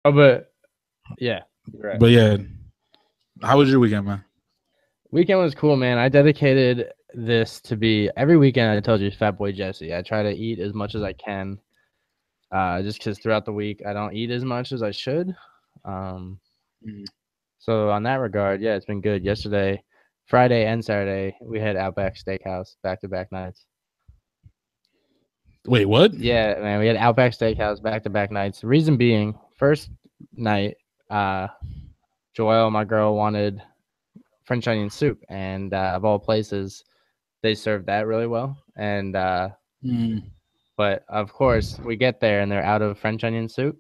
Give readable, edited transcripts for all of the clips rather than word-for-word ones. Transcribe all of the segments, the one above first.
Oh, but yeah, you're right. But yeah, how was your weekend, man? Weekend was cool, man. I dedicated this to be every weekend. I told you, Fat Boy Jesse. I try to eat as much as I can, just because throughout the week I don't eat as much as I should. Um, Mhm. so on that regard, yeah, it's been good. Yesterday, Friday and Saturday, we had Outback Steakhouse back to back nights. Wait, what? Yeah, man, we had Outback Steakhouse back to back nights. Reason being, first night, uh, Joelle, my girl, wanted French onion soup, and of all places, they serve that really well. And Mm. but of course, we get there and they're out of French onion soup.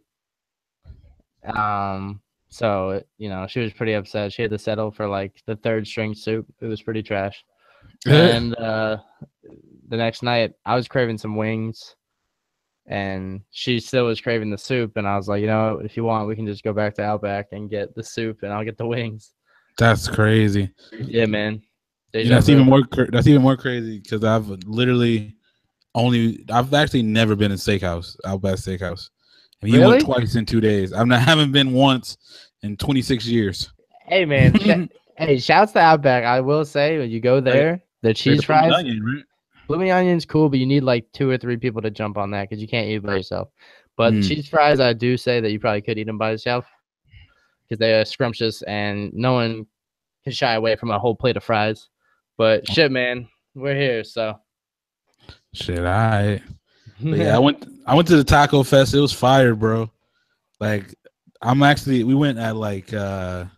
Um, so she was pretty upset. She had to settle for like the third string soup. It was pretty trash. And the next night, I was craving some wings, and she still was craving the soup. And I was like, if you want, we can just go back to Outback and get the soup, and I'll get the wings. That's crazy. Yeah, man. You know, Deja that's vu. even more. That's even more crazy because I've actually never been in steakhouse, Outback Steakhouse. And you went Really? twice in 2 days. Haven't been once in 26 years. Hey, man. Hey, shouts to Outback. I will say, when you go Like, there, the like the cheese blooming fries, onion, right? blooming onion's cool, but you need like 2 or 3 people to jump on that because you can't eat by yourself. But the Mm. cheese fries, I do say that you probably could eat them by yourself because they are scrumptious and no one can shy away from a whole plate of fries. But shit, man, we're here, so. Shit, all right. But yeah, I went to the Taco Fest. It was fire, bro. Like we went at like I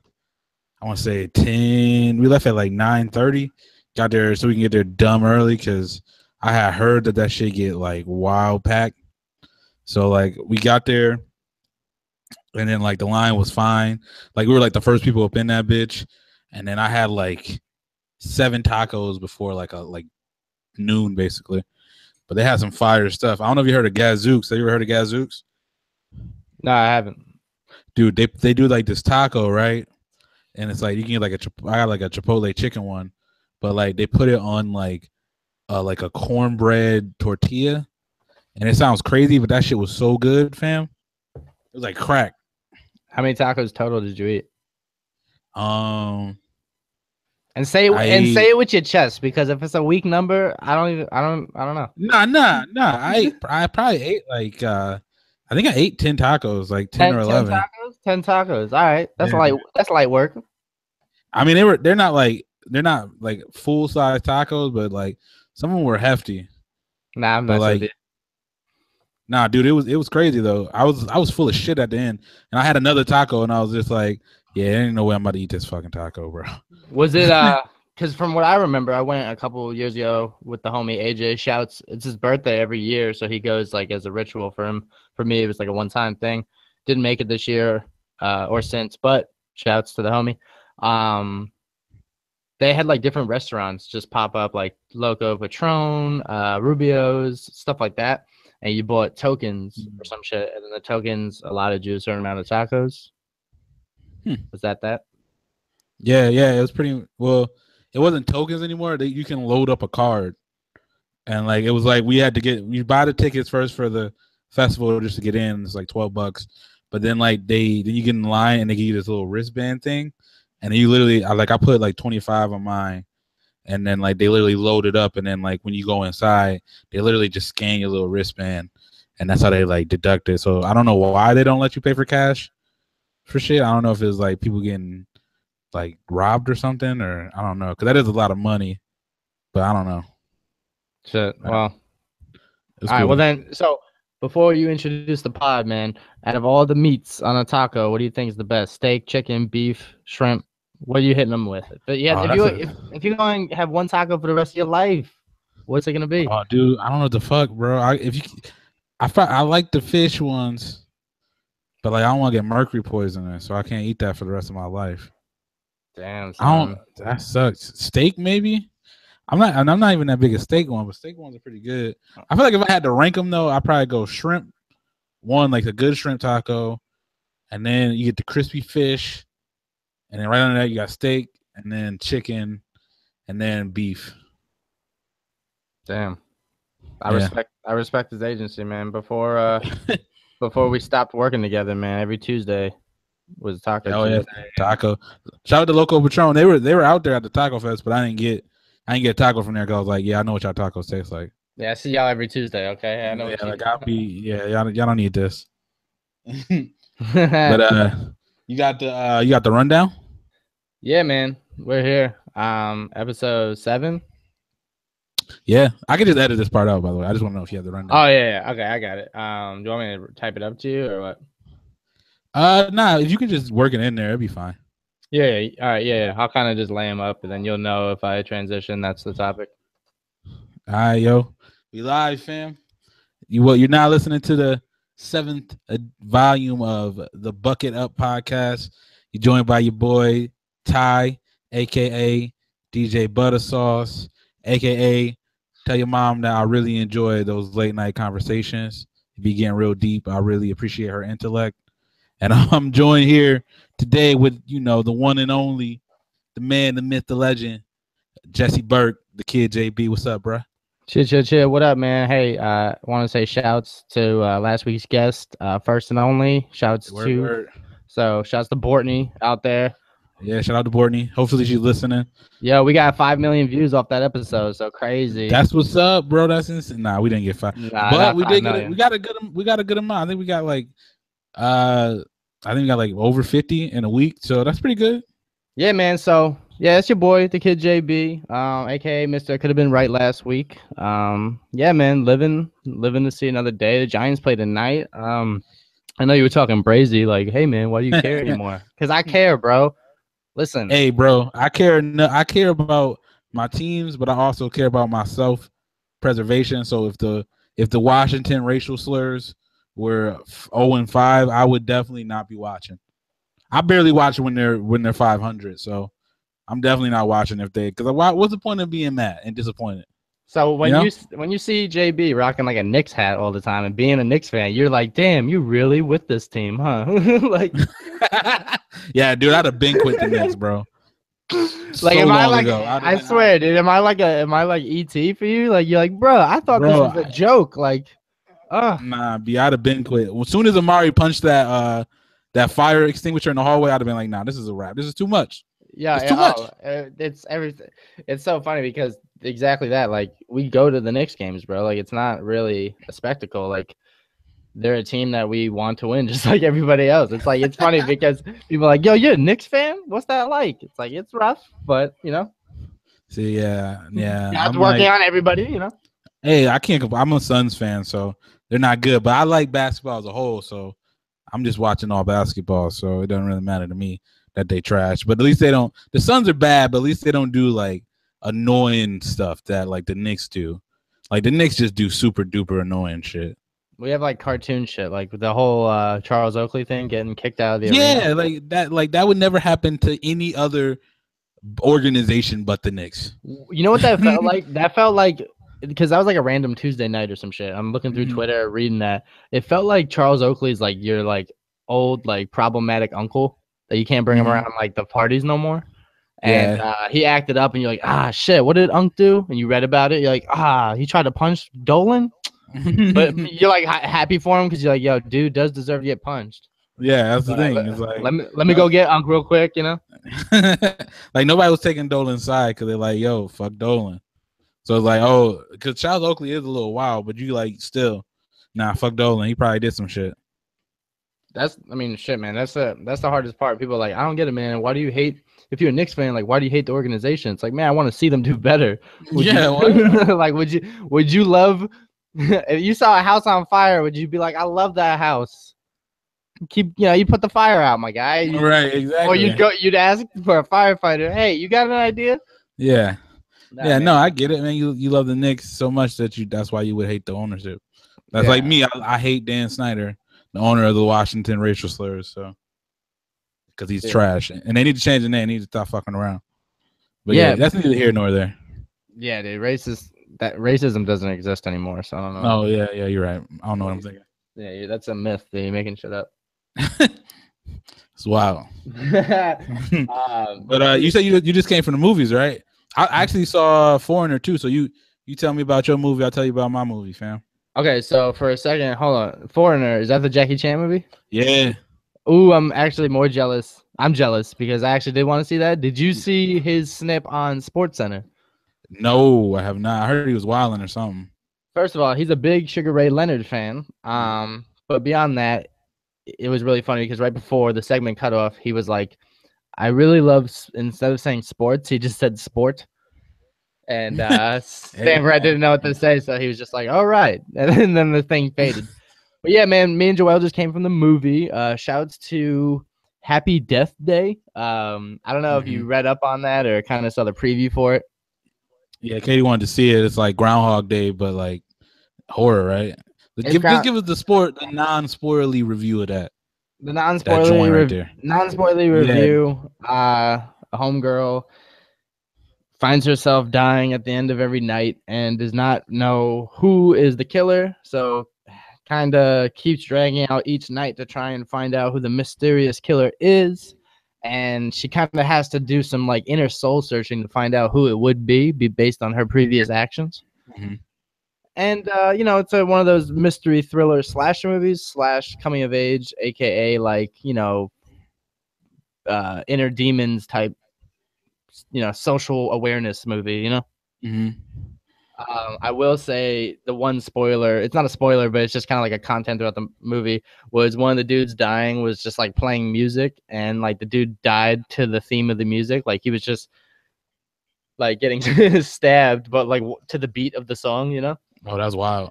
want to say 10. We left at like 9:30. Got there so we can get there dumb early because I had heard that shit get like wild packed. So like we got there and then like the line was fine. Like we were like the first people up in that bitch. And then I had like 7 tacos before like noon basically. But they had some fire stuff. I don't know if you heard of Gazooks. Have you ever heard of Gazooks? No, I haven't. Dude, they do like this taco, right? And it's like you can get like I got like a Chipotle chicken one, but like they put it on like a cornbread tortilla, and it sounds crazy, but that shit was so good, fam. It was like crack. How many tacos total did you eat? Um, And say I it with your chest, because if it's a weak number, I don't know. nah. I probably ate like I think I ate 10 tacos, like 10 or 10 11. tacos? 10 tacos. All right. Yeah. That's light work. I mean they're not like full size tacos, but like some of them were hefty. Nah, I'm But messing with like you. nah, dude, it was crazy though. I was full of shit at the end, and I had another taco, and I was just like, yeah, there ain't no way I'm about to eat this fucking taco, bro. Was it because from what I remember, I went a couple years ago with the homie AJ. Shouts, it's his birthday every year, so he goes like as a ritual for him. For me, it was like a one-time thing. Didn't make it this year or since, but shouts to the homie. Um, they had like different restaurants just pop up, like Loco Patron, Rubio's, stuff like that. And you bought tokens or some shit, and then the tokens allotted you a certain amount of tacos. Hmm. Was that? Yeah, it was pretty well. It wasn't tokens anymore. You can load up a card, and like it was like we buy the tickets first for the festival just to get in. It's like $12, but then like then you get in line and they give you this little wristband thing, and then you literally I put like 25 on mine, and then like they literally load it up, and then like when you go inside, they literally just scan your little wristband, and that's how they like deduct it. So I don't know why they don't let you pay for cash for shit. I don't know if it's like people getting like robbed or something, or I don't know, because that is a lot of money, but I don't know. Shit. Well, It's all right. Well, cool. then, so before you introduce the pod, man, out of all the meats on a taco, what do you think is the best? Steak, chicken, beef, shrimp? What are you hitting them with? But yeah, Oh, if that's you a if you're going to have one taco for the rest of your life, what's it gonna be? oh, dude, I don't know what the fuck, bro. I like the fish ones, but like I don't want to get mercury poisoning, so I can't eat that for the rest of my life. Damn, I don't. son. That sucks. Steak, maybe. I'm not even that big a steak one, but steak ones are pretty good. I feel like if I had to rank them though, I'd probably go shrimp. One like a good shrimp taco, and then you get the crispy fish, and then right under that you got steak, and then chicken, and then beef. Damn. Yeah. I respect his agency, man. Before before we stopped working together, man. Every Tuesday was Taco Oh yeah, Tuesday. taco. Shout out to Loco Patron. They were out there at the Taco Fest, but I didn't get a taco from there because I was like, yeah, I know what y'all tacos taste like. Yeah, I see y'all every Tuesday. Okay, I know. Yeah, like y'all don't need this. But But you got the rundown. yeah, man, we're here. Episode 7. Yeah, I can just edit this part out. By the way, I just want to know if you have the rundown. Oh yeah. Okay, I got it. Do you want me to type it up to you or what? Nah, if you can just work it in there, it'd be fine. Yeah. All right. Yeah. I'll kind of just lay them up, and then you'll know if I transition. That's the topic. All right, yo, we live, fam. You're now listening to the 7th volume of the Bucket Up podcast. You're joined by your boy Ty, aka DJ Butter Sauce, aka tell your mom that I really enjoy those late night conversations. You be getting real deep. I really appreciate her intellect. And I'm joined here today with, the one and only, the man, the myth, the legend, Jesse Burke, the kid JB. What's up, bro? Chill. What up, man? Hey, I want to say shouts to last week's guest, first and only. Shouts to Bortney out there. Yeah, shout out to Bortney. Hopefully she's listening. Yeah, we got 5 million views off that episode. So crazy. That's what's up, bro. That's insane. Nah, we didn't get 5. Nah, but we did million. get we got a good amount. I think we got like over 50 in a week. So that's pretty good. Yeah, man. So yeah, it's your boy, the kid JB, aka Mr. Could have been right last week. Yeah, man, living to see another day. The Giants play tonight. I know you were talking Brazy, like, hey man, why do you care anymore? Because I care, bro. Listen. Hey, bro, I care about my teams, but I also care about my self-preservation. So if the Washington racial slurs were 0-5, I would definitely not be watching. I barely watch when they're 500, so I'm definitely not watching because what's the point of being mad and disappointed? So when you see JB rocking like a Knicks hat all the time and being a Knicks fan, you're like, damn, you really with this team, huh? Like, yeah, dude, I'd have been quit the Knicks, bro. Like, am I like? I swear, dude, am I like ET for you? Like, you're like, bro, I thought this was a joke. Like, nah, B, I'd have been quit. As soon as Amari punched that fire extinguisher in the hallway, I'd have been like, nah, this is a wrap. This is too much. Yeah, it's too much. It's everything. It's so funny because exactly that. Like, we go to the Knicks games, bro. Like, it's not really a spectacle. Like, they're a team that we want to win, just like everybody else. It's like, it's funny because people are like, yo, you're a Knicks fan? What's that like? It's like, it's rough, but See, yeah. I'm working on everybody, Hey, I can't. I'm a Suns fan, so they're not good. But I like basketball as a whole, so I'm just watching all basketball. So it doesn't really matter to me that they trash. But at least they don't. The Suns are bad, but at least they don't do like annoying stuff that like the Knicks do. Like the Knicks just do super duper annoying shit. We have like cartoon shit, like the whole Charles Oakley thing getting kicked out of the arena. Like that would never happen to any other organization but the Knicks. You know what that felt like? That felt like, because that was like a random Tuesday night or some shit. I'm looking through Twitter, reading that. It felt like Charles Oakley's like your like old like problematic uncle that you can't bring him around like the parties no more. And he acted up, and you're like, shit, what did Unc do? And you read about it. You're like, he tried to punch Dolan. But you're like happy for him because you're like, yo, dude does deserve to get punched. Yeah, that's the thing. It's like, let me go get Unc real quick, Like nobody was taking Dolan's side because they're like, yo, fuck Dolan. So it's like, because Charles Oakley is a little wild, but you like still, fuck Dolan. He probably did some shit. Shit, man. That's the hardest part. People are like, I don't get it, man. Why do you hate? If you're a Knicks fan, like, why do you hate the organization? It's like, man, I want to see them do better. Like, would you love if you saw a house on fire? Would you be like, I love that house? You put the fire out, my guy. Right, exactly. Or you'd ask for a firefighter. Hey, you got an idea? Yeah. No, I get it, man. You love the Knicks so much that's why you would hate the ownership. That's like me. I hate Dan Snyder, the owner of the Washington racial slurs, so because he's trash, and they need to change the name. They need to stop fucking around. But yeah, that's neither here nor there. Yeah, dude, racism doesn't exist anymore. So I don't know. Oh yeah, you're right. I don't know what I'm thinking. Yeah, that's a myth. Dude. You're making shit up. It's wild. But you said you just came from the movies, right? I actually saw Foreigner too. So you tell me about your movie. I'll tell you about my movie, fam. Okay, so for a second, hold on. Foreigner, is that the Jackie Chan movie? Yeah. Ooh, I'm actually more jealous. I'm jealous because I actually did want to see that. Did you see his snip on Sports Center? No, I have not. I heard he was wilding or something. First of all, he's a big Sugar Ray Leonard fan. But beyond that, it was really funny because right before the segment cut off, he was like, "I really love," instead of saying sports, he just said sport. And Stanford didn't know what to say, so he was just like, "All right," and then the thing faded. But yeah, man, me and Joel just came from the movie. Shouts to Happy Death Day. I don't know if you read up on that or kind of saw the preview for it. Yeah, Katie wanted to see it. It's like Groundhog Day, but like horror, right? Just give us the non-spoilerly review of that. The non-spoilerly right there. Non-spoilerly review. A homegirl finds herself dying at the end of every night and does not know who is the killer. So kind of keeps dragging out each night to try and find out who the mysterious killer is. And she kind of has to do some like inner soul searching to find out who it would be based on her previous actions. Mm-hmm. And it's one of those mystery thriller slasher movies / coming of age, aka like inner demons type, social awareness movie. Mm-hmm. I will say the one spoiler, it's not a spoiler, but it's just kind of like a content throughout the movie, was one of the dudes dying was just like playing music, and like the dude died to the theme of the music. Like he was just like getting stabbed, but like to the beat of the song, Oh, that's wild.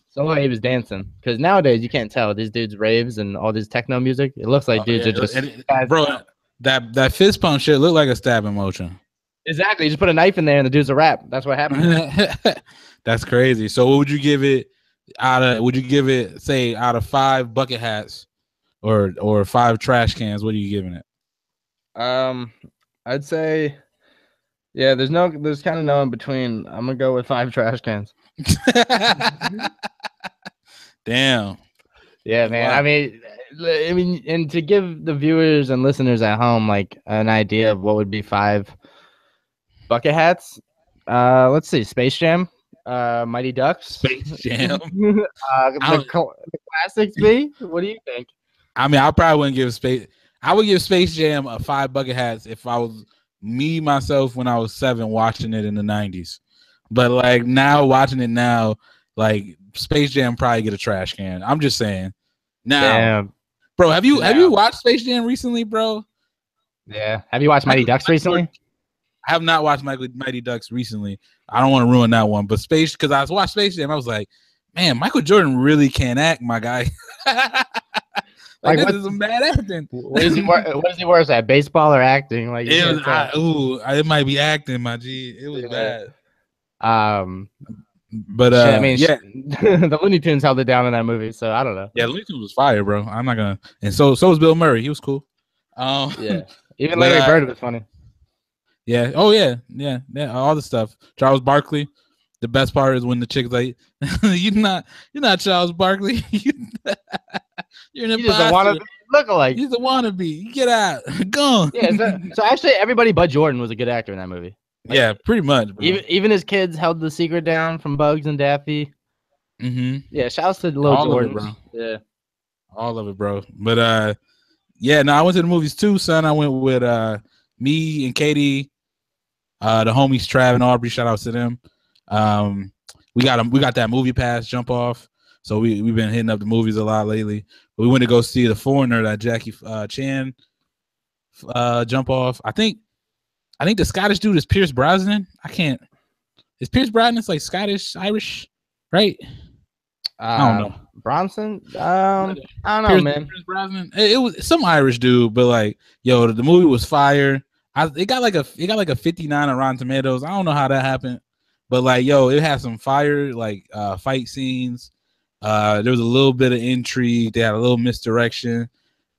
So like he was dancing. Because nowadays you can't tell these dudes raves and all this techno music. It looks like dudes are just bro. That fist pump shit looked like a stabbing motion. Exactly. You just put a knife in there and the dude's a rap. That's what happened. That's crazy. So what would you give it say out of 5 bucket hats or 5 trash cans? What are you giving it? I'd say, yeah, there's kind of no in between. I'm gonna go with 5 trash cans. Damn. Yeah, man. Wow. I mean, and to give the viewers and listeners at home like an idea of what would be 5 bucket hats. Let's see, Space Jam, Mighty Ducks, Space Jam, the classics. B. What do you think? I mean, I probably wouldn't give Space. I would give Space Jam a 5 bucket hats if I was myself when I was 7 watching it in the 90s. But like now watching it now, like Space Jam probably get a trash can. I'm just saying. Now, damn. Bro, have you watched Space Jam recently, bro? Yeah. Have you watched Mighty Ducks recently? I have not watched Mighty Ducks recently. I don't want to ruin that one. But because I watched Space Jam, I was like, man, Michael Jordan really can't act, my guy. Like this is some bad acting. What is he worse at, baseball or acting? Like it might be acting, my G. It was bad. But I mean, yeah, the Looney Tunes held it down in that movie, so I don't know. Yeah, Looney Tunes was fire, bro. I'm not gonna. And so was Bill Murray. He was cool. Yeah, even Larry Bird was funny. Yeah. Oh yeah. All the stuff. Charles Barkley. The best part is when the chick's like, "You're not Charles Barkley. You're an imposter. Look alike. He's a wannabe. You get out. Go." Yeah. So actually, everybody but Jordan was a good actor in that movie. Like, yeah, pretty much. Bro. Even his kids held the secret down from Bugs and Daffy. Mm-hmm. Yeah. Shouts to Lil Jordan, bro. Yeah. All of it, bro. But yeah. No, I went to the movies too, son. I went with me and Katie. The homies Trav and Aubrey, shout out to them. We got that movie pass jump off, so we've been hitting up the movies a lot lately. But we went to go see The Foreigner, that Jackie Chan jump off. I think the Scottish dude is Pierce Brosnan. Is Pierce Brosnan like Scottish, Irish, right? I don't know. Bronson? I don't know, man. Pierce Brosnan. It was some Irish dude, but like, yo, the movie was fire. It got like a 59 on Rotten Tomatoes. I don't know how that happened, but like, yo, it had some fire like fight scenes. There was a little bit of intrigue. They had a little misdirection.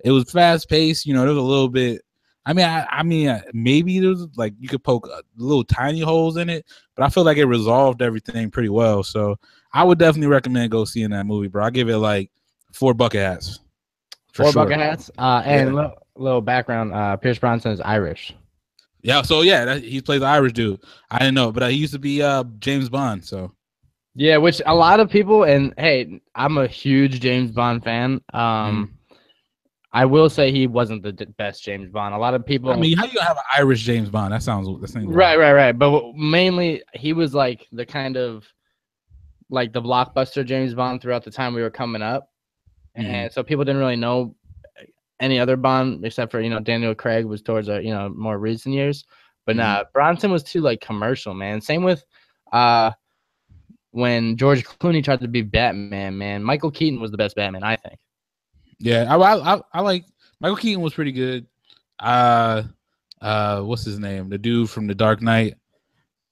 It was fast paced. There was a little bit. I mean, maybe there was like you could poke little tiny holes in it, but I feel like it resolved everything pretty well. So I would definitely recommend go seeing that movie, bro. I give it like 4 bucket hats. 4 bucket hats. And little background. Pierce Brosnan is Irish. Yeah, so yeah, he plays the Irish dude. I didn't know, but he used to be James Bond. So Yeah, which a lot of people, and hey, I'm a huge James Bond fan. I will say he wasn't the best James Bond. A lot of people, I mean, how you gonna have an Irish James Bond? That seems right, wild. right, right. But mainly, he was like the kind of like the blockbuster James Bond throughout the time we were coming up, Mm-hmm. and so people didn't really know any other Bond except for Daniel Craig was towards more recent years. But Mm-hmm. nah, Bronson was too like commercial, man. Same with uh when George Clooney tried to be Batman, man. Michael Keaton was the best Batman, I think. Yeah, I like Michael Keaton was pretty good. Uh, what's his name? The dude from The Dark Knight.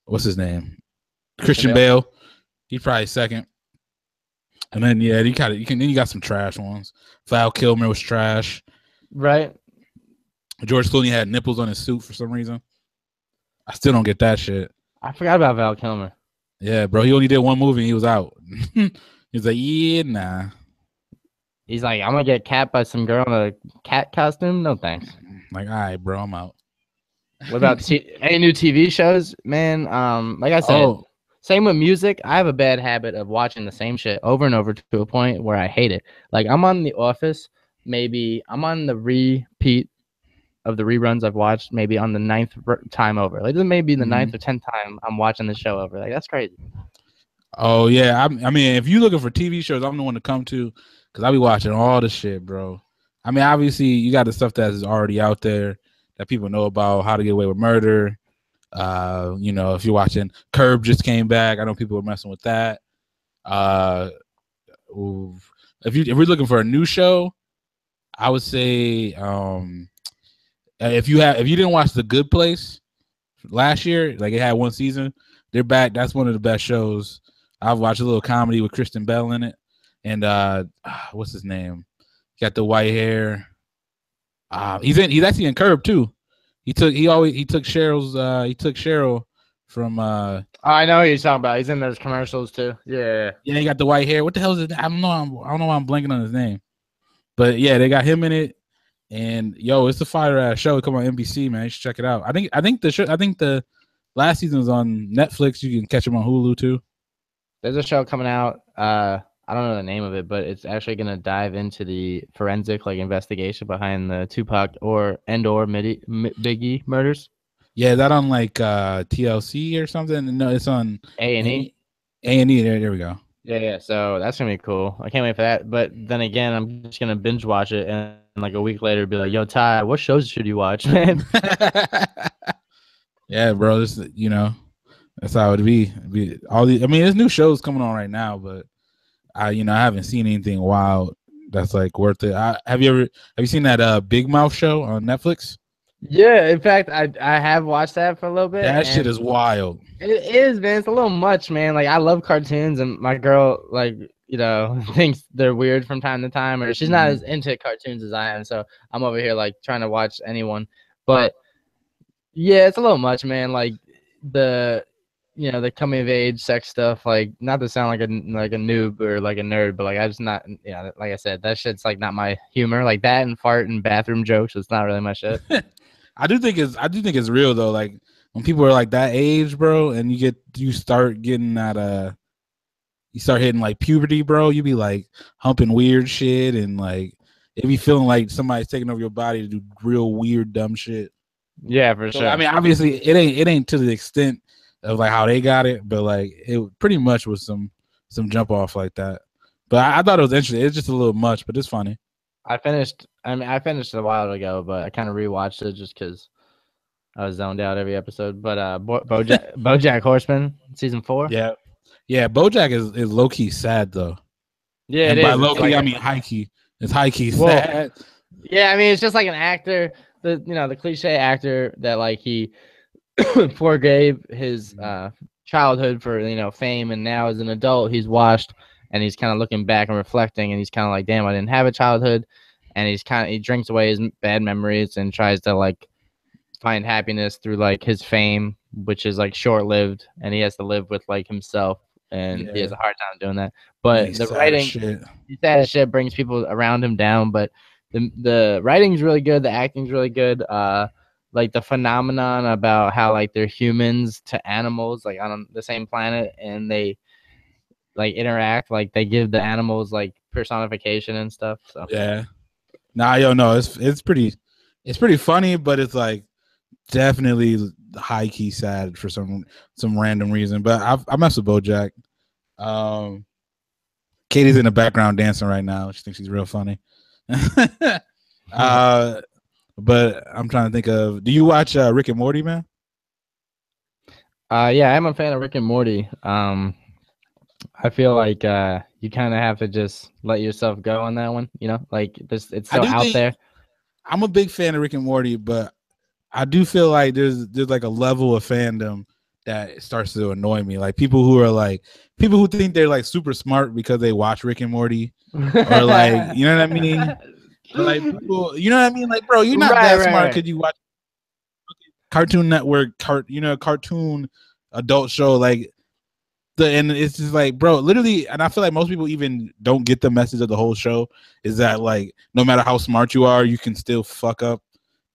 What's his name? Christian Bale. He's probably second. And then yeah, then you got some trash ones. Val Kilmer was trash. Right. George Clooney had nipples on his suit for some reason. I still don't get that shit. I forgot about Val Kilmer. Yeah, bro. He only did one movie and he was out. He's like, yeah, nah. He's like, I'm gonna get cat by some girl in a cat costume. No thanks. Like, all right, bro, I'm out. What about any new TV shows, man? Like I said, same with music. I have a bad habit of watching the same shit over and over to a point where I hate it. Like I'm on The Office, maybe I'm on the repeat of the reruns I've watched, maybe on the 9th time over. Like this may be the 9th or 10th time I'm watching the show over. Like that's crazy. Oh yeah, I mean, if you're looking for TV shows, I'm the one to come to because I be watching all the shit, bro. I mean, obviously you got the stuff that is already out there that people know about, How to Get Away with Murder. If you're watching Curb just came back, I know people are messing with that. If we're looking for a new show, I would say if you didn't watch The Good Place last year, like it had one season, they're back. That's one of the best shows. I've watched a little comedy with Kristen Bell in it, and what's his name? He got the white hair. He's actually in Curb too. He took Cheryl from I know who you're talking about. He's in those commercials too. Yeah. Yeah, he got the white hair. What the hell is it? I don't know why I'm blanking on his name. But yeah, they got him in it. And yo, it's a fire ass show. Come on NBC, man. You should check it out. I think the last season was on Netflix. You can catch them on Hulu too. There's a show coming out. I don't know the name of it, but it's actually gonna dive into the forensic investigation behind the Tupac or Biggie murders. Yeah, that on like TLC or something. No, it's on A&E. A&E. There we go. Yeah. So that's gonna be cool. I can't wait for that. But then again, I'm just gonna binge watch it and like a week later be like, "Yo, Ty, what shows should you watch, man?" Yeah, bro. This that's how it'd be. I mean, there's new shows coming on right now, but I haven't seen anything wild that's like worth it. Have you seen that Big Mouth show on Netflix? Yeah, in fact, I have watched that for a little bit. That shit is wild. It is, man. It's a little much, man. Like I love cartoons, and my girl, thinks they're weird from time to time, or she's not as into cartoons as I am. So I'm over here like trying to watch anyone, but yeah, it's a little much, man. Like the coming of age sex stuff. Like not to sound like a noob or like a nerd, but like I just not. Yeah, like I said, that shit's like not my humor. Like that and fart and bathroom jokes. It's not really my shit. I do think it's real though. Like when people are like that age, bro, and you start getting that you start hitting like puberty, bro. You be like humping weird shit and like it be feeling like somebody's taking over your body to do real weird dumb shit. Yeah, for sure. I mean, obviously it ain't to the extent of like how they got it, but like it pretty much was some jump off like that. But I thought it was interesting. It's just a little much, but it's funny. I finished it a while ago, but I kind of rewatched it just because I was zoned out every episode. But BoJack Horseman season 4. Yeah. BoJack is low key sad though. Yeah, and it by is. low key I mean high key. It's high key sad. Yeah, I mean it's just like an actor, the cliche actor that like he forgave his childhood for fame, and now as an adult he's washed and he's kind of looking back and reflecting, and he's kind of like, damn, I didn't have a childhood, and he drinks away his bad memories and tries to like find happiness through like his fame, which is like short-lived, and he has to live with like himself, and he has a hard time doing that. But the writing, he's sad as shit, brings people around him down, but the writing's really good, the acting's really good. Like the phenomenon about how like they're humans to animals, like on the same planet, and they like interact, like they give the animals like personification and stuff. So Yeah. Nah, yo, no, it's pretty funny, but it's like definitely high key sad for some random reason. But I mess with BoJack. Katie's in the background dancing right now. She thinks she's real funny. But I'm trying to think of. Do you watch Rick and Morty, man? yeah, I'm a fan of Rick and Morty. I feel like you kind of have to just let yourself go on that one. You know, like this, it's so out there. I'm a big fan of Rick and Morty, but I do feel like there's like a level of fandom that starts to annoy me. Like people who think they're like super smart because they watch Rick and Morty, or like, you know what I mean? Or like people, you know what I mean? Like, bro, you're not that smart because you watch Cartoon Network, cartoon adult show, like and it's just like, bro, literally, and I feel like most people even don't get the message of the whole show is that like no matter how smart you are, you can still fuck up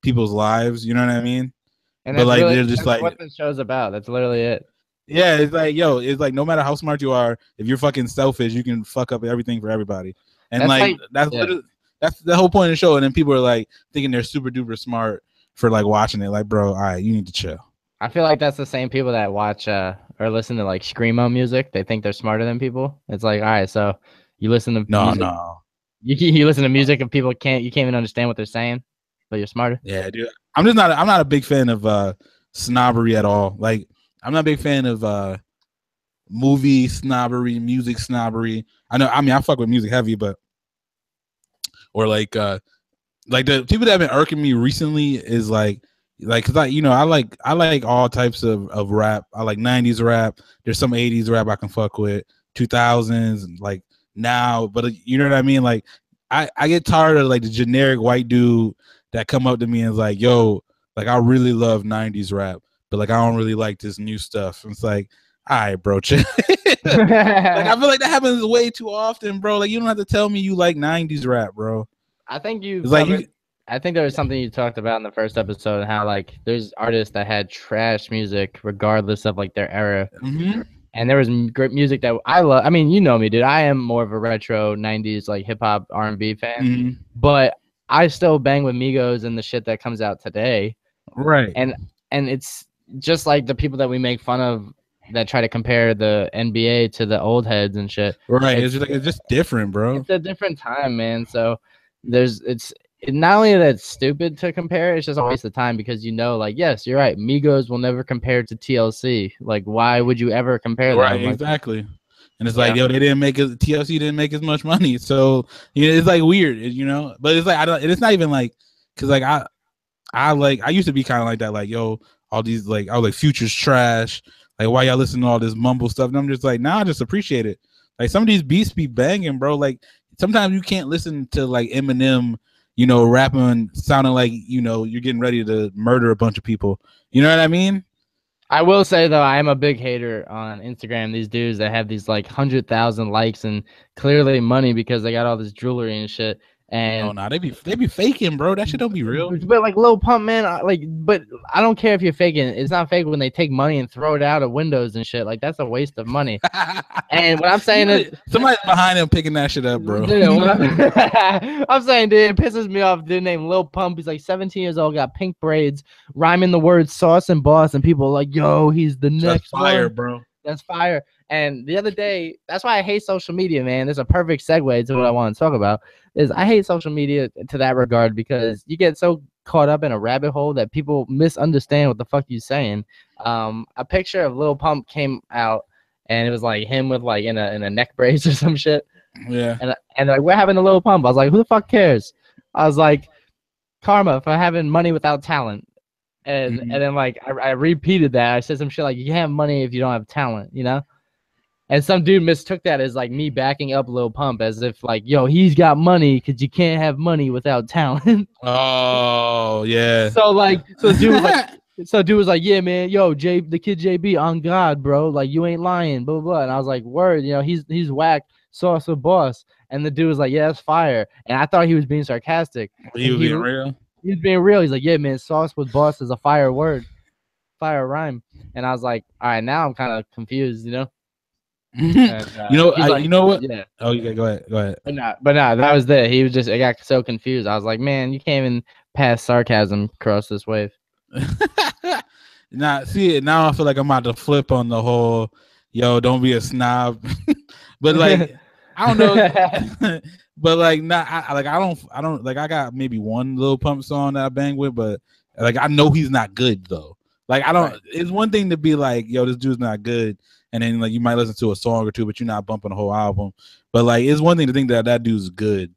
people's lives. You know what I mean? And but like really, they're just like what the show's about. That's literally it. Yeah, it's like, yo, it's like no matter how smart you are, if you're fucking selfish, you can fuck up everything for everybody. And that's literally that's the whole point of the show. And then people are like thinking they're super duper smart for like watching it. Like, bro, all right, you need to chill. I feel like that's the same people that watch or listen to like screamo music. They think they're smarter than people. It's like, all right, so you listen to music, you listen to music and people you can't even understand what they're saying, but you're smarter. Yeah, dude. I'm not a big fan of snobbery at all. Like, I'm not a big fan of movie snobbery, music snobbery. I fuck with music heavy, but or like the people that have been irking me recently is like because I like all types of rap. I like 90s rap. There's some 80s rap I can fuck with, 2000s like now, but you know what I mean? Like I get tired of like the generic white dude that come up to me and is like, yo, like I really love 90s rap, but like I don't really like this new stuff. And it's like, all right, bro, chill. Like I feel like that happens way too often, bro. Like you don't have to tell me you like 90s rap, bro. I think I think there was something you talked about in the first episode, how like there's artists that had trash music regardless of like their era. Mm-hmm. And there was great music that I love. I mean, you know me, dude. I am more of a retro 90s like hip hop R&B fan. Mm-hmm. But I still bang with Migos and the shit that comes out today. Right. And it's just like the people that we make fun of that try to compare the NBA to the old heads and shit. Right. It's just different, bro. It's a different time, man. So it's not only that it's stupid to compare, it's just a waste of time because like, yes, you're right. Migos will never compare to TLC. Like, why would you ever compare them? Right, exactly. And it's like, yo, TLC didn't make as much money, so it's like weird, But it's like it's not even like because like I used to be kind of like that, like, yo, all these like I was like Future's trash. Like, why y'all listen to all this mumble stuff? And I'm just like, nah, I just appreciate it. Like some of these beats be banging, bro. Like sometimes you can't listen to like Eminem, rapping, sounding like, you're getting ready to murder a bunch of people. You know what I mean? I will say though, I am a big hater on Instagram. These dudes that have these like 100,000 likes and clearly money because they got all this jewelry and shit. And they be faking, bro. That shit don't be real. But like Lil Pump, man, but I don't care if you're faking. It's not fake when they take money and throw it out of windows and shit. Like that's a waste of money. And what I'm saying is somebody's behind him picking that shit up, bro. Dude, I'm saying, dude, it pisses me off. Dude named Lil Pump. He's like 17 years old, got pink braids, rhyming the words sauce and boss, and people are like, yo, he's the next fire, one. Bro. That's fire. And the other day, that's why I hate social media, man. There's a perfect segue to what I want to talk about. Is I hate social media to that regard because you get so caught up in a rabbit hole that people misunderstand what the fuck you're saying. A picture of Lil Pump came out, and it was like him with like in a neck brace or some shit. Yeah. And like we're having a Lil Pump. I was like, who the fuck cares? I was like, karma for having money without talent. And then like I repeated that. I said some shit like, you can't have money if you don't have talent, And some dude mistook that as like me backing up Lil Pump as if like, yo, he's got money because you can't have money without talent. Oh yeah. So dude was like, yeah, man, yo, the kid JB on God, bro. Like you ain't lying, blah blah blah. And I was like, word, he's whack, sauce with boss. And the dude was like, yeah, that's fire. And I thought he was being sarcastic. He was being real. He was being real. He's like, yeah, man, sauce with boss is a fire word, fire rhyme. And I was like, all right, now I'm kind of confused, And he's like, you know what? yeah. Oh, yeah, go ahead, go ahead. But no, that was it. He was just, I got so confused. I was like, man, you can't even pass sarcasm across this wave. Now, see, now I feel like I'm about to flip on the whole, yo, don't be a snob. But like, I don't know. But like, not I don't like. I got maybe one Lil Pump song that I bang with, but like, I know he's not good though. Like, I don't. Right. It's one thing to be like, yo, this dude's not good, and then like you might listen to a song or two, but you're not bumping the whole album. But like, it's one thing to think that that dude's good.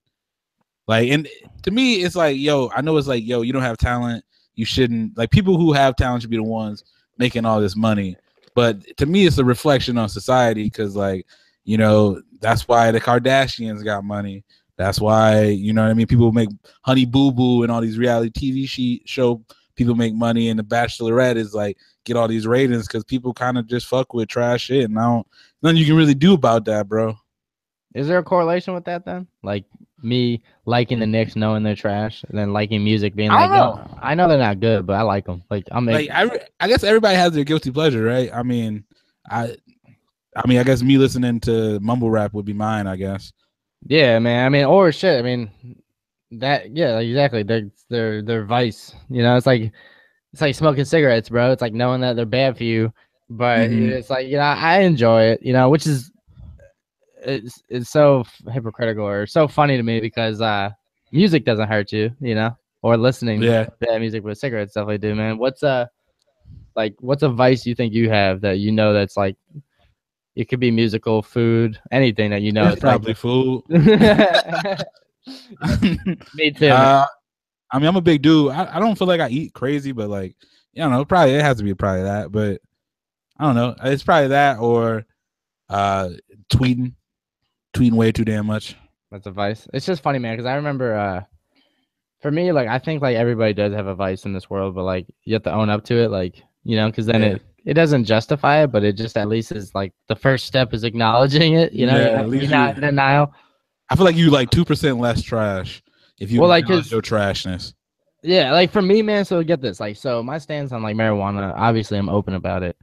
Like, and to me, it's like, yo, I know it's like, yo, you don't have talent. You shouldn't, like, people who have talent should be the ones making all this money. But to me, it's a reflection on society because, like, you know, that's why the Kardashians got money. That's why, you know what I mean? People make Honey Boo Boo and all these reality TV show people make money, and The Bachelorette is like get all these ratings because people kind of just fuck with trash shit, and nothing you can really do about that, bro. Is there a correlation with that then? Like me liking the Knicks, knowing they're trash, and then liking music, being like, oh, I know they're not good, but I like them. Like I guess everybody has their guilty pleasure, right? I mean, I guess me listening to mumble rap would be mine, I guess. Yeah, man. I mean, or shit. I mean, that. Yeah, exactly. They're vice. You know, it's like smoking cigarettes, bro. It's like knowing that they're bad for you, but it's like, you know, I enjoy it. You know, which is it's so hypocritical or so funny to me because music doesn't hurt you, you know, or listening to bad music with cigarettes definitely do, man. What's a vice you think you have that you know that's like, it could be musical, food, anything that you know. It's probably like food. Me too. I mean, I'm a big dude. I don't feel like I eat crazy, but like, I don't know, probably it has to be probably that, but I don't know. It's probably that or tweeting way too damn much. That's a vice. It's just funny, man, because I remember for me, like, I think like everybody does have a vice in this world, but like you have to own up to it, like, you know, because then it doesn't justify it, but it just at least is like the first step is acknowledging it, you know. Yeah, you're not in denial. I feel like you like 2% less trash if you acknowledge your trashness. Yeah, like for me, man, so get this, like, so my stance on like marijuana, obviously I'm open about it.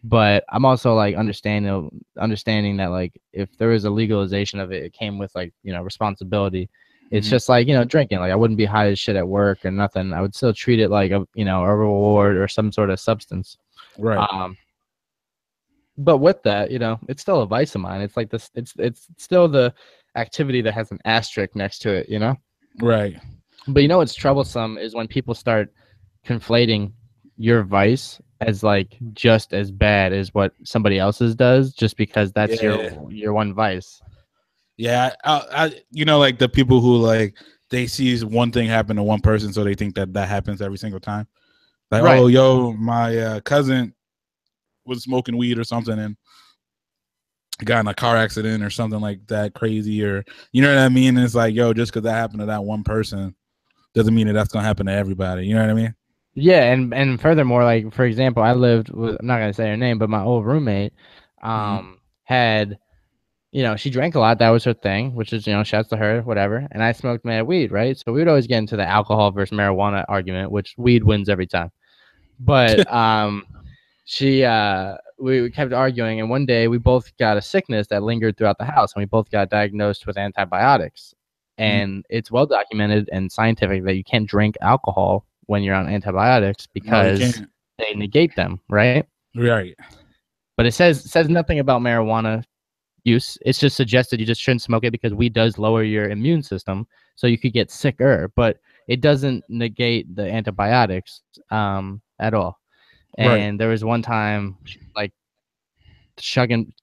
But I'm also like understanding that like if there was a legalization of it, it came with like, you know, responsibility. It's just like, you know, drinking. Like I wouldn't be high as shit at work or nothing. I would still treat it like a, you know, a reward or some sort of substance. Right. But with that, you know, it's still a vice of mine. It's like this. It's still the activity that has an asterisk next to it. You know. Right. But you know what's troublesome is when people start conflating your vice as like just as bad as what somebody else's does, just because that's your one vice. Yeah, I you know, like the people who like they see one thing happen to one person, so they think that happens every single time. Like, right. Oh, yo, my cousin was smoking weed or something and got in a car accident or something like that crazy, or you know what I mean? And it's like, yo, just because that happened to that one person doesn't mean that that's gonna happen to everybody. You know what I mean? Yeah, and furthermore, like for example, I lived with, I'm not gonna say her name, but my old roommate had, you know, she drank a lot. That was her thing, which is, you know, shouts to her, whatever. And I smoked mad weed, right? So we would always get into the alcohol versus marijuana argument, which weed wins every time. But we kept arguing, and one day we both got a sickness that lingered throughout the house, and we both got diagnosed with antibiotics. And it's well documented and scientific that you can't drink alcohol when you're on antibiotics because they negate them, right? Right. But it says nothing about marijuana use. It's just suggested you just shouldn't smoke it because weed does lower your immune system, so you could get sicker. But it doesn't negate the antibiotics at all. And there was one time like chugging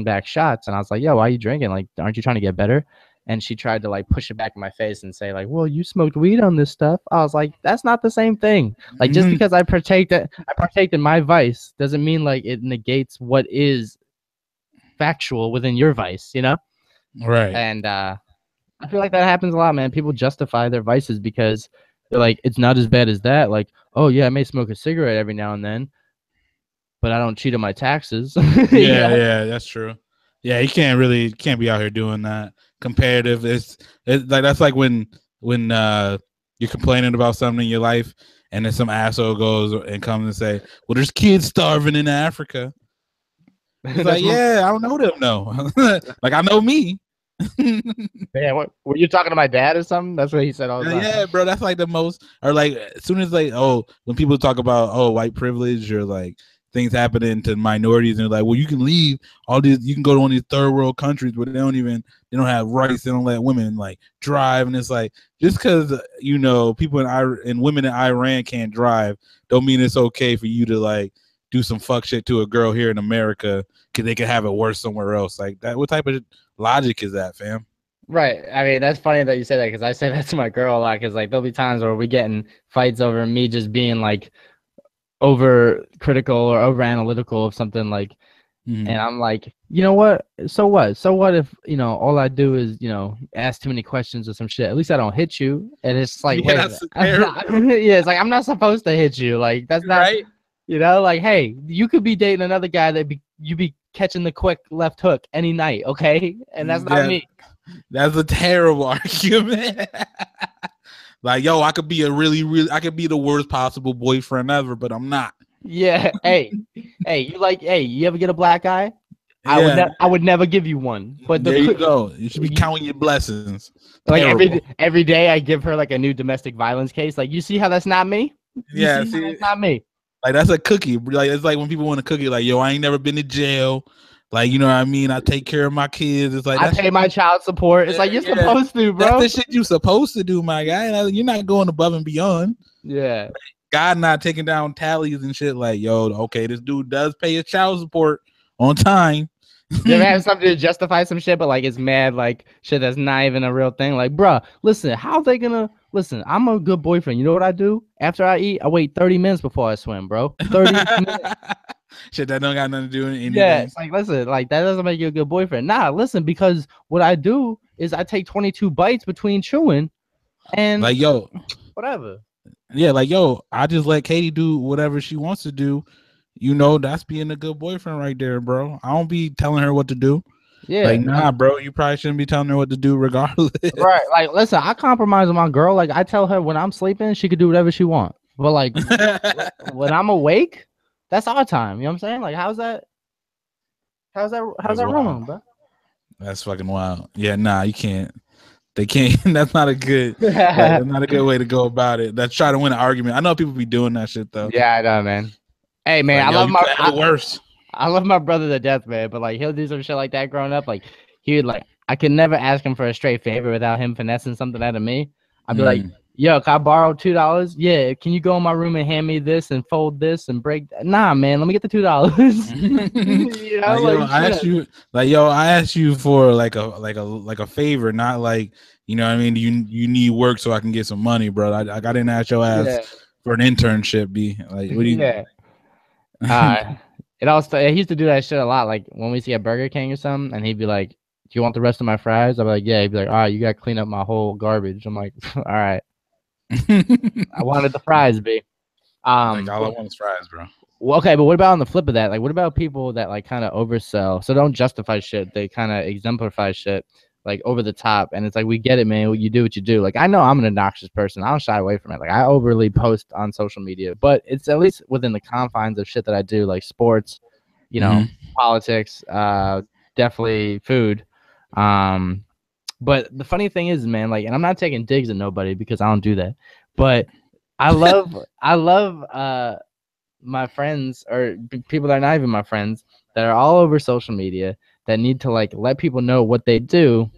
back shots, and I was like, "Yo, why are you drinking? Like, aren't you trying to get better?" And she tried to like push it back in my face and say like, "Well, you smoked weed on this stuff." I was like, "That's not the same thing. Like, just because I partake in my vice doesn't mean like it negates what is factual within your vice, you know?" Right. And I feel like that happens a lot, man. People justify their vices because they're like, it's not as bad as that. Like, oh yeah, I may smoke a cigarette every now and then, but I don't cheat on my taxes. Yeah, that's true. Yeah, you can't be out here doing that. Comparative, it's like that's like when you're complaining about something in your life, and then some asshole goes and comes and say, "Well, there's kids starving in Africa." It's like, yeah, I don't know them no. Like I know me. Yeah, what were you talking to my dad or something? That's what he said all the time. Yeah, bro, that's like the most, or like as soon as like, oh, when people talk about white privilege or like things happening to minorities, and they're like, well, you can leave all these, you can go to one of these third world countries, but they don't have rights, they don't let women like drive, and it's like just because people in Iran and women in Iran can't drive, don't mean it's okay for you to like do some fuck shit to a girl here in America because they can have it worse somewhere else. Like that, what type of logic is that, fam? Right. I mean, that's funny that you say that because I say that to my girl a lot because like there'll be times where we get in fights over me just being like over critical or over analytical of something like, and I'm like, you know what? So what? So what if, all I do is, ask too many questions or some shit. At least I don't hit you. And it's like, wait, yeah, it's like I'm not supposed to hit you. Like that's not right. Like, hey, you could be dating another guy that you be catching the quick left hook any night, okay? And that's not me. That's a terrible argument. Like, yo, I could be I could be the worst possible boyfriend ever, but I'm not. Yeah. Hey, you ever get a black eye? Yeah. I would never give you one. But there you go. You should be counting your blessings. Like every day I give her like a new domestic violence case. Like, you see how that's not me? Yeah, see that's not me. Like that's a cookie. Like it's like when people want a cookie, like, yo, I ain't never been to jail. Like, you know what I mean? I take care of my kids. It's like I pay my child support. It's like you're supposed to, bro. That's the shit you're supposed to do, my guy. You're not going above and beyond. Yeah. God not taking down tallies and shit. Like, yo, okay, this dude does pay his child support on time. You ever have something to justify some shit, but like it's mad like shit that's not even a real thing? Like, bruh, listen, how they gonna listen? I'm a good boyfriend. You know what I do? After I eat, I wait 30 minutes before I swim, bro. 30 minutes. Shit that don't got nothing to do with anything. Yeah, it's like, listen, like that doesn't make you a good boyfriend. Nah, listen, because what I do is I take 22 bites between chewing and like, yo, whatever. Yeah, like, yo, I just let Katie do whatever she wants to do. That's being a good boyfriend right there, bro. I don't be telling her what to do. Yeah. Like, nah, bro, you probably shouldn't be telling her what to do regardless. Right. Like, listen, I compromise with my girl. Like, I tell her when I'm sleeping, she could do whatever she wants. But like when I'm awake, that's our time. You know what I'm saying? Like, how's that wrong, bro? That's fucking wild. Yeah, nah, you can't. They can't. That's not a good. That's not a good way to go about it. That's try to win an argument. I know people be doing that shit though. Yeah, I know, man. Hey, man, like, I love my brother to death, man. But like, he'll do some shit like that growing up. Like, he would like, I could never ask him for a straight favor without him finessing something out of me. I'd be like, yo, can I borrow $2? Yeah. Can you go in my room and hand me this and fold this and break that? Nah, man, let me get the $2. You know, I asked you for like a favor, not like, you know what I mean? You need work so I can get some money, bro. I didn't ask your ass for an internship, B. Like, what do you? Yeah. He used to do that shit a lot. Like when we see a Burger King or something, and he'd be like, "Do you want the rest of my fries?" I'd be like, "Yeah." He'd be like, "All right, you gotta clean up my whole garbage." I'm like, "All right." I wanted the fries, B. Like all I want is fries, bro. Well, okay, but what about on the flip of that? Like, what about people that like kind of oversell? So don't justify shit. They kind of exemplify shit, like over the top. And it's like, we get it, man. You do what you do. Like, I know I'm an obnoxious person. I don't shy away from it. Like, I overly post on social media, but it's at least within the confines of shit that I do, like sports, you know, politics, definitely food. But the funny thing is, man, like, and I'm not taking digs at nobody because I don't do that, but I love my friends or people that are not even my friends that are all over social media that need to like let people know what they do.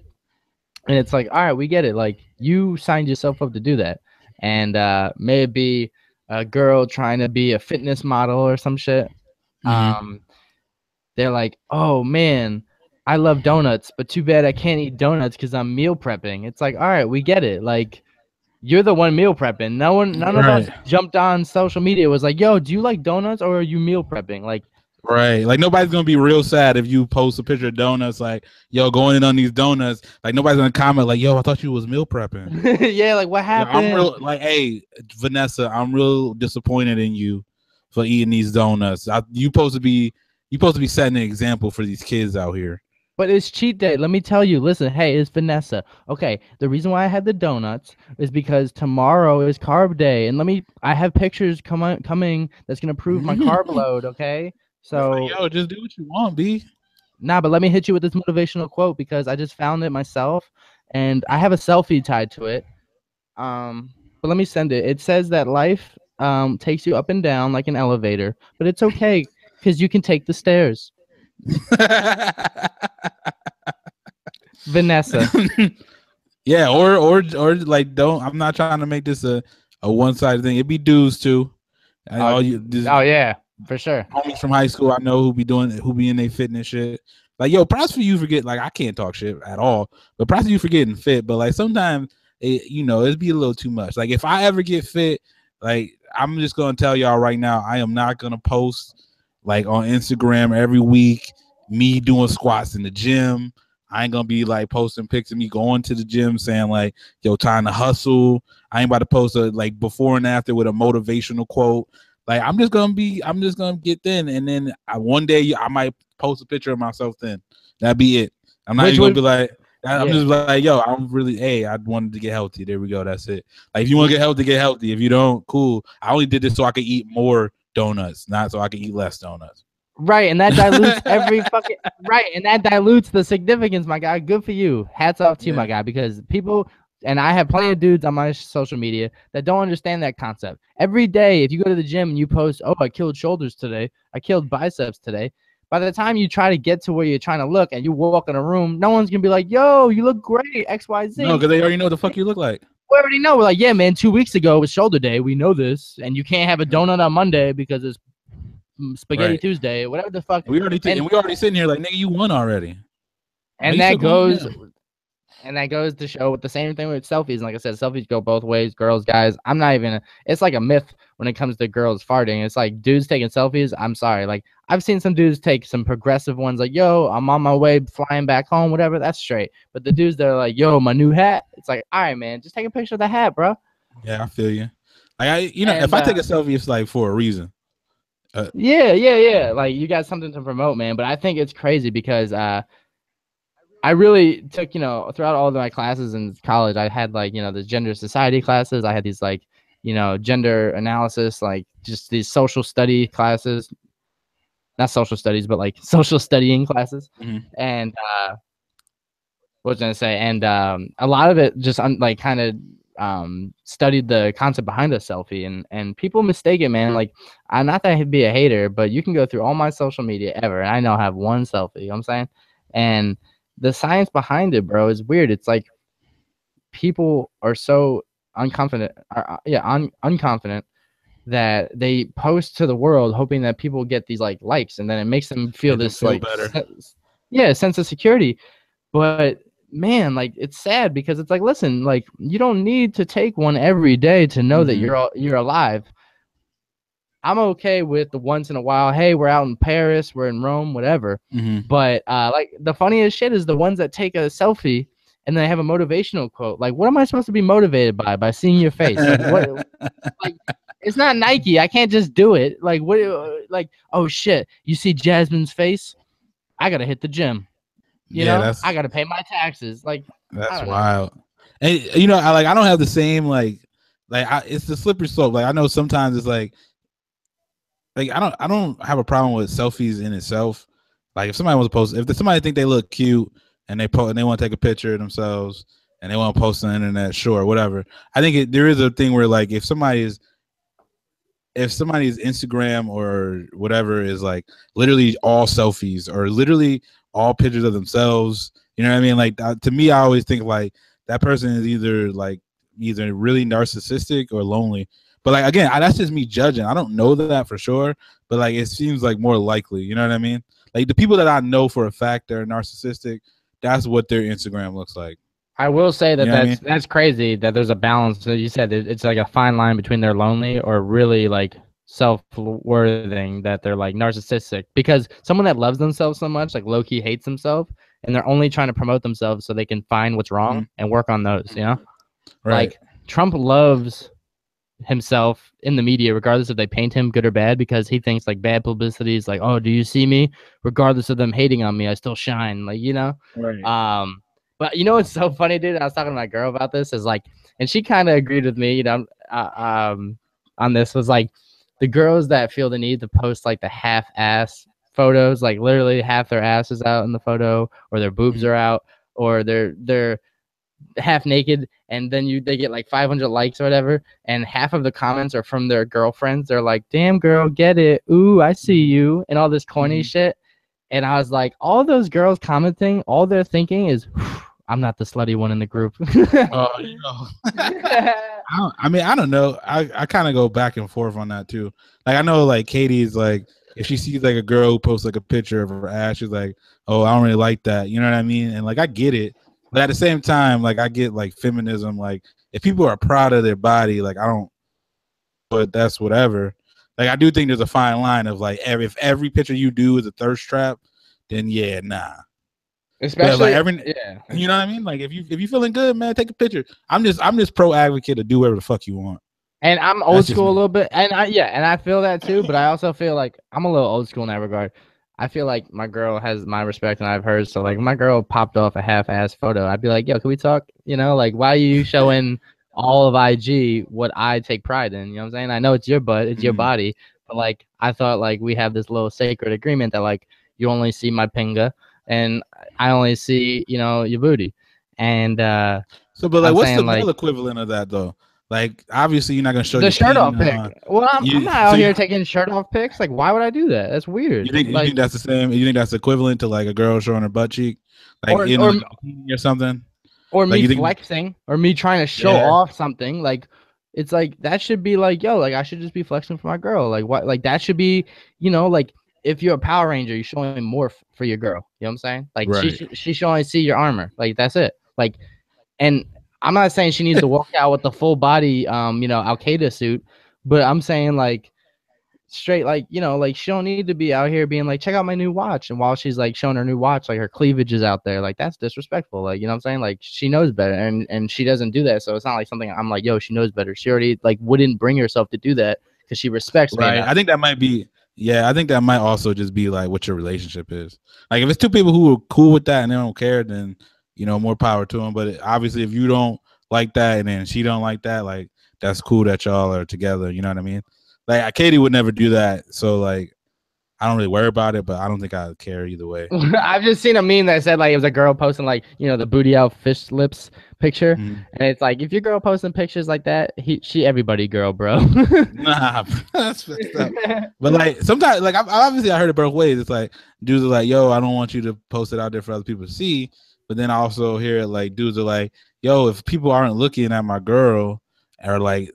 And it's like, all right, we get it. Like, you signed yourself up to do that. And maybe a girl trying to be a fitness model or some shit. They're like, oh man, I love donuts, but too bad I can't eat donuts because I'm meal prepping. It's like, all right, we get it. Like, you're the one meal prepping. None of us jumped on social media was like, yo, do you like donuts or are you meal prepping? Like, right. Like, nobody's gonna be real sad if you post a picture of donuts, like, yo, going in on these donuts. Like, nobody's gonna comment like, yo, I thought you was meal prepping. Yeah, like, what happened? I'm real, like, hey, Vanessa, I'm real disappointed in you for eating these donuts. You supposed to be setting an example for these kids out here. But it's cheat day. Let me tell you. Listen, hey, it's Vanessa. Okay, the reason why I had the donuts is because tomorrow is carb day, and I have pictures coming that's gonna prove my carb load. Okay, It's like, So yo, just do what you want, B. nah, but let me hit you with this motivational quote because I just found it myself, and I have a selfie tied to it. But let me send it. It says that life takes you up and down like an elevator, but it's okay because you can take the stairs. Vanessa. Yeah, or like don't. I'm not trying to make this a one sided thing. It be dudes too. All you Oh yeah, for sure. homies from high school I know who be in their fitness shit. Like, yo, props for you for getting, like, I can't talk shit at all, but props for you for getting fit. But like sometimes it'd be a little too much. Like if I ever get fit, like I'm just gonna tell y'all right now, I am not gonna post like on Instagram every week me doing squats in the gym. I ain't gonna be like posting pics of me going to the gym saying like, yo, time to hustle. I ain't about to post a like before and after with a motivational quote. Like I'm just gonna get thin, and then one day I might post a picture of myself thin. That'd be it. I'm not even gonna be like, I'm just like, yo, I'm really, hey, I wanted to get healthy. There we go. That's it. Like if you want to get healthy. If you don't, cool. I only did this so I could eat more donuts, not so I could eat less donuts. Right, and that dilutes every fucking right, and that dilutes the significance, my guy. Good for you. Hats off to you, my guy, because people, and I have plenty of dudes on my social media that don't understand that concept. Every day, if you go to the gym and you post, "Oh, I killed shoulders today. I killed biceps today." By the time you try to get to where you're trying to look and you walk in a room, no one's gonna be like, "Yo, you look great, XYZ." No, because they already know what the fuck you look like. We already know. We're like, yeah, man. 2 weeks ago was shoulder day. We know this, and you can't have a donut on Monday because it's Spaghetti Tuesday, whatever the fuck. We already sitting here like, nigga, you won already. And that goes to show with the same thing with selfies. And like I said, selfies go both ways, girls, guys. I'm not even. It's like a myth when it comes to girls farting. It's like dudes taking selfies. I'm sorry, like I've seen some dudes take some progressive ones, like, yo, I'm on my way flying back home, whatever. That's straight. But the dudes that are like, yo, my new hat. It's like, all right, man, just take a picture of the hat, bro. Yeah, I feel you. Like if I take a selfie, it's like for a reason. Yeah. Like you got something to promote, man. But I think it's crazy because I really took, throughout all of my classes in college, I had like, the gender society classes. I had these like, gender analysis, like just these social study classes, not social studies, but like social studying classes. Mm-hmm. And what was I gonna say? And a lot of it just like kind of studied the concept behind a selfie, and people mistake it, man. Like, I'm not that I'd be a hater, but you can go through all my social media ever, and I know I have one selfie. You know what I'm saying? And the science behind it, bro, is weird. It's like people are so unconfident that they post to the world hoping that people get these like likes, and then it makes them feel this like better. Sense of security. But man, like it's sad because it's like, listen, like you don't need to take one every day to know that you're alive. I'm okay with the once in a while, hey, we're out in Paris, we're in Rome, whatever. But like the funniest shit is the ones that take a selfie and they have a motivational quote. Like, what am I supposed to be motivated by seeing your face? Like, what? Like, it's not Nike. I can't just do it. Like, what? Like, oh shit, you see Jasmine's face? I gotta hit the gym. You know, I gotta pay my taxes. Like, that's wild. And I don't have the same it's the slippery slope. Like I know sometimes it's like I don't have a problem with selfies in itself. Like if somebody wants to post, if somebody think they look cute and they want to take a picture of themselves and they want to post on the internet, sure, whatever. I think there is a thing where like if somebody's Instagram or whatever is like literally all selfies or literally all pictures of themselves, you know what I mean? Like to me, I always think like that person is either really narcissistic or lonely. But like again, that's just me judging. I don't know that for sure, but like it seems like more likely. You know what I mean? Like the people that I know for a fact that are narcissistic, that's what their Instagram looks like. I will say that that's crazy that there's a balance. So you said it's like a fine line between they're lonely or really like self-worthing, that they're like narcissistic, because someone that loves themselves so much, like low-key hates themselves, and they're only trying to promote themselves so they can find what's wrong and work on those, right. Like Trump loves himself in the media regardless if they paint him good or bad, because he thinks like bad publicity is like, oh, do you see me, regardless of them hating on me, I still shine, like, right. But it's so funny, dude, I was talking to my girl about this, is like, and she kind of agreed with me, on this, was like the girls that feel the need to post like the half-ass photos, like literally half their ass is out in the photo, or their boobs are out, or they're half naked, and then they get like 500 likes or whatever, and half of the comments are from their girlfriends. They're like, "Damn girl, get it. Ooh, I see you," and all this corny shit. And I was like, all those girls commenting, all they're thinking is, I'm not the slutty one in the group. I don't know. I kind of go back and forth on that too. Like I know like Katie's like, if she sees like a girl who posts like a picture of her ass, she's like, oh, I don't really like that. You know what I mean? And like I get it. But at the same time, like I get like feminism. Like if people are proud of their body, like I don't, but that's whatever. Like I do think there's a fine line of like if every picture you do is a thirst trap, then yeah, nah. Especially you know what I mean? Like if you feeling good, man, take a picture. I'm just pro advocate to do whatever the fuck you want. And I'm old school a little bit, and I feel that too. But I also feel like I'm a little old school in that regard. I feel like my girl has my respect and I have hers. So like, my girl popped off a half-ass photo, I'd be like, "Yo, can we talk?" You know, like, why are you showing all of IG what I take pride in? You know what I'm saying? I know it's your butt, it's your body, but like, I thought like we have this little sacred agreement that like you only see my pinga and I only see, you know, your booty. And so, but like, what's the male equivalent of that though? Like, obviously, you're not gonna show the shirt off pic. Well, I'm not out here taking shirt off pics. Like, why would I do that? That's weird. You think that's the same? You think that's equivalent to like a girl showing her butt cheek, like or something, or like me flexing, or me trying to show off something? Like, it's like that should be like, yo, like I should just be flexing for my girl. Like, what? Like that should be, you know, like if you're a Power Ranger, you're showing more for your girl. You know what I'm saying? Like she should only see your armor. Like that's it. Like, and I'm not saying she needs to walk out with the full body, you know, Al-Qaeda suit, but I'm saying like straight, like, you know, like she don't need to be out here being like, check out my new watch. And while she's like showing her new watch, like her cleavage is out there. Like that's disrespectful. Like, you know what I'm saying? Like she knows better and she doesn't do that. So it's not like something I'm like, yo, she knows better. She already like wouldn't bring herself to do that because she respects me. Right. I think that might be, I think that might also just be like what your relationship is. Like if it's two people who are cool with that and they don't care, then you know, more power to them. But obviously, if you don't like that and then she don't like that, like that's cool that y'all are together. You know what I mean? Like Katie would never do that, so like I don't really worry about it. But I don't think I care either way. I've just seen a meme that said like it was a girl posting like, you know, the booty out fish lips picture, and it's like if your girl posting pictures like that, she everybody girl, bro. Nah, that's messed up. But like sometimes, like obviously I heard it both ways. It's like dudes are like, yo, I don't want you to post it out there for other people to see. But then I also hear it like dudes are like, yo, if people aren't looking at my girl or like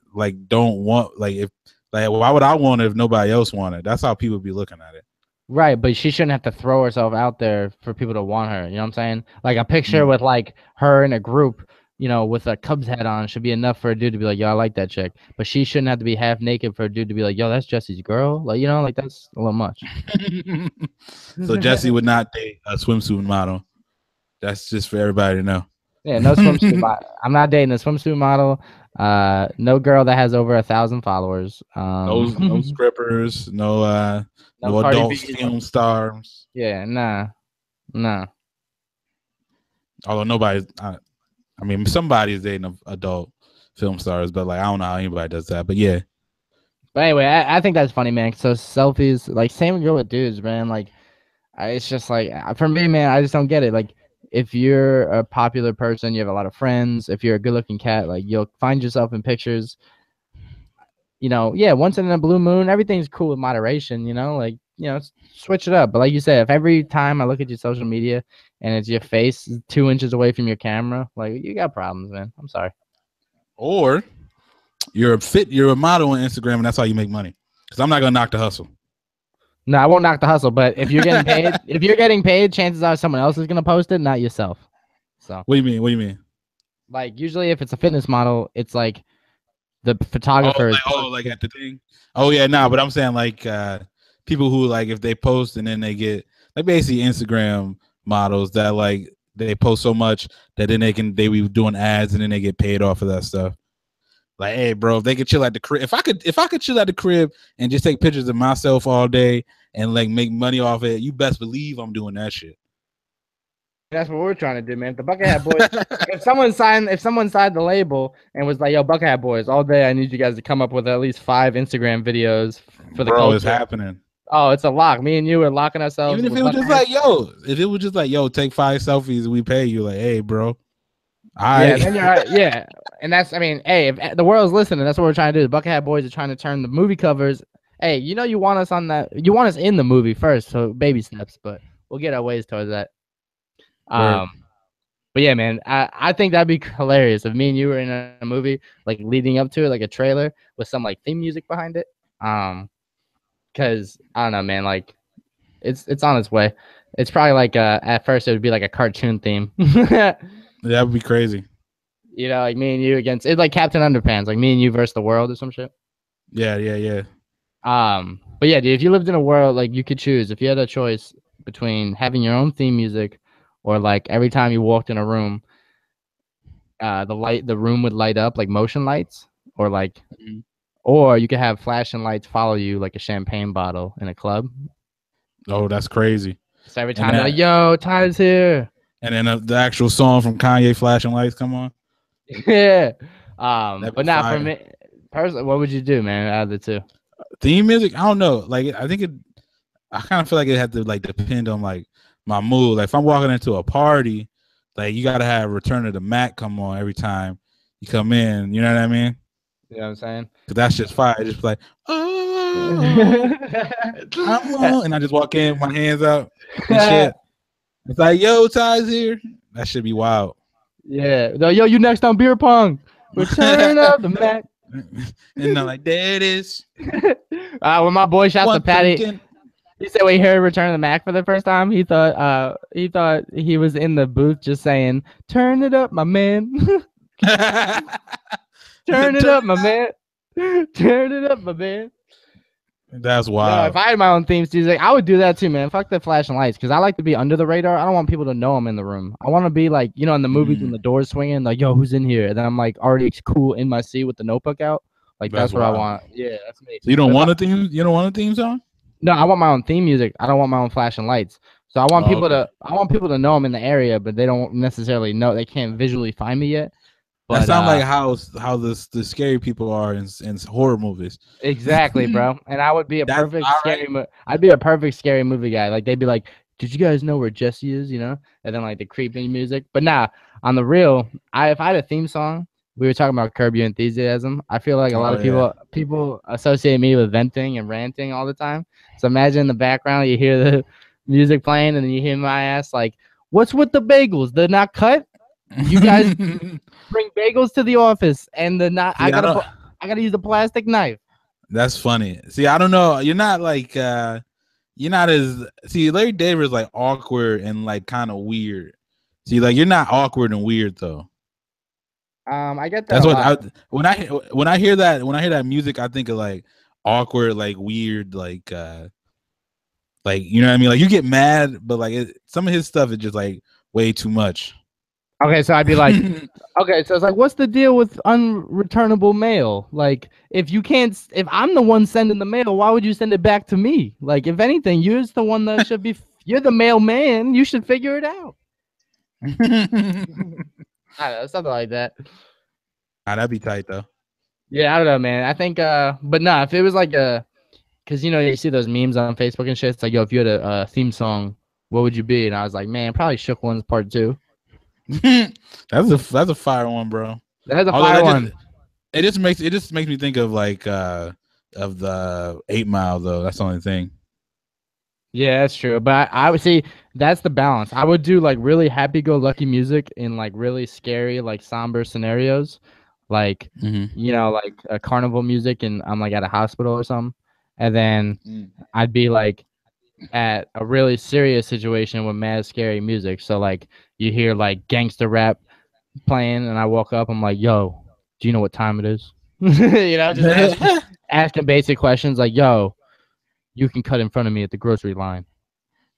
don't want if why would I want it if nobody else want it? That's how people be looking at it. Right, but she shouldn't have to throw herself out there for people to want her. You know what I'm saying? Like a picture with like her in a group, you know, with a Cubs hat on should be enough for a dude to be like, yo, I like that chick. But she shouldn't have to be half naked for a dude to be like, yo, that's Jesse's girl. Like, you know, like that's a little much. So Jesse would not date a swimsuit model. That's just for everybody to know. Yeah, no swimsuit model. I'm not dating a swimsuit model. No girl that has over 1,000 followers. No strippers. No adult film stars. Yeah, nah. Although nobody's, I mean, somebody's dating adult film stars, but like I don't know how anybody does that. But yeah. But anyway, I think that's funny, man. So selfies, like same with dudes, man. Like, it's just like for me, man. I just don't get it. Like, if you're a popular person, you have a lot of friends. If you're a good-looking cat, like you'll find yourself in pictures. You know, yeah, once in a blue moon, everything's cool with moderation. You know, like, you know, switch it up. But like you said, if every time I look at your social media and it's your face 2 inches away from your camera, like you got problems, man. I'm sorry. Or you're a model on Instagram, and that's how you make money. Because I'm not gonna knock the hustle. No, I won't knock the hustle, but if you're getting paid, chances are someone else is gonna post it, not yourself. So what do you mean? Like usually, if it's a fitness model, it's like the photographer. Like at the thing. Oh yeah, but I'm saying like people who like if they post and then they get like basically Instagram models that like they post so much that then they be doing ads and then they get paid off of that stuff. Like, hey, bro, if they could chill at the crib, if I could chill at the crib and just take pictures of myself all day and like make money off it, you best believe I'm doing that shit. That's what we're trying to do, man. The Bucket Hat Boys. if someone signed the label and was like, "Yo, Bucket Hat Boys, all day, I need you guys to come up with at least 5 Instagram videos for the culture." It's happening. Oh, it's a lock. Me and you are locking ourselves Even if with it was one just hand. like, yo, if it was just like, yo, take 5 selfies, we pay you. Like, hey, bro, Yeah, I then you're right. Yeah, and that's I mean, hey, if the world's listening, that's what we're trying to do. The Buckethead Boys are trying to turn the movie covers. Hey, you know you want us on that. You want us in the movie first, so baby steps. But we'll get our ways towards that. word. Um, but yeah, man, I think that'd be hilarious if me and you were in a movie like leading up to it, like a trailer with some like theme music behind it. Because I don't know, man, like it's on its way. It's probably like at first it would be like a cartoon theme. That would be crazy. You know, like me and you against it's like Captain Underpants, like me and you versus the world or some shit. Yeah, yeah, yeah. But yeah, dude, if you lived in a world like you could choose, if you had a choice between having your own theme music or like every time you walked in a room, the room would light up like motion lights, or like Mhm. or you could have flashing lights follow you like a champagne bottle in a club. Oh, that's crazy. So every And time they're like, that, yo, Tyler's here. and then the actual song from Kanye, "Flashing Lights," come on. Yeah. That'd be But not for fire. me personally, what would you do, man, out of the two? Theme music, I don't know. Like, I think it. I kind of feel like it had to like depend on like my mood. Like, if I'm walking into a party, like you gotta have Return of the Mac come on every time you come in. You know what I mean? You know what I'm saying? Cause that's just fire. It's just like, oh, I'm on, and I just walk in with my hands out and shit. It's like, yo, Ty's here. That should be wild. Yeah. No, yo, you next on beer pong. Return of the Mac. And I'm like, there it is. When my boy shouts to Once Patty, again. he said when he heard Return of the Mac for the first time, he thought he was in the booth just saying, "Turn it up, my man. Turn it up, my man. Turn it up, my man." That's No, if wild. I had my own theme music, I would do that too, man. Fuck the flashing lights, because I like to be under the radar. I don't want people to know I'm in the room. I want to be like, you know, in the movies when the doors swinging, like, yo, who's in here? And then I'm like already cool in my seat with the notebook out. Like That's that's what I wild. want. Yeah, that's me. So you don't But if want I, a theme? You don't want a theme song? no, I want my own theme music. I don't want my own flashing lights. So Oh, okay. I want people to know I'm in the area, but they don't necessarily know. They can't visually find me yet. That But sounds like how the scary people are in horror movies. exactly, bro. And I would be a That's perfect all right. scary. I'd be a perfect scary movie guy. Like they'd be like, "Did you guys know where Jesse is?" You know, and then like the creepy music. But nah, on the real, if I had a theme song, we were talking about Curb Your Enthusiasm. I feel like a lot Oh of yeah. people associate me with venting and ranting all the time. So imagine in the background you hear the music playing, and then you hear my ass like, "What's with the bagels? They're not cut. You guys bring bagels to the office, and the not. See, I gotta use a plastic knife." that's funny. See, I don't know. You're not like you're not as see Larry David is like awkward and like kind of weird. See, like you're not awkward and weird though. I get that That's a what lot. when I hear that music, I think of like awkward, like weird, like you know what I mean. Like you get mad, but like some of his stuff is just like way too much. Okay, so I'd be like, okay, so it's like, what's the deal with unreturnable mail? Like, if I'm the one sending the mail, why would you send it back to me? Like, if anything, you're the one that should be. You're the mailman. You should figure it out. I don't know, something like that. That'd be tight though. Yeah, I don't know, man. I think, but nah, if it was like because you know you see those memes on Facebook and shit. It's like, yo, if you had a theme song, what would you be? And I was like, man, probably Shook Ones Part Two. That's a fire one, bro. That's a Although fire that one. it just makes me think of like of the 8 Mile though. That's the only thing. Yeah, that's true. But I would say that's the balance. I would do like really happy-go-lucky music in like really scary, like somber scenarios, like Mm-hmm. you know, like a carnival music, and I'm like at a hospital or something. And then I'd be like at a really serious situation with mad scary music. So like you hear like gangster rap playing, and I walk up, I'm like, "Yo, do you know what time it is?" You know, just asking basic questions like, "Yo, you can cut in front of me at the grocery line."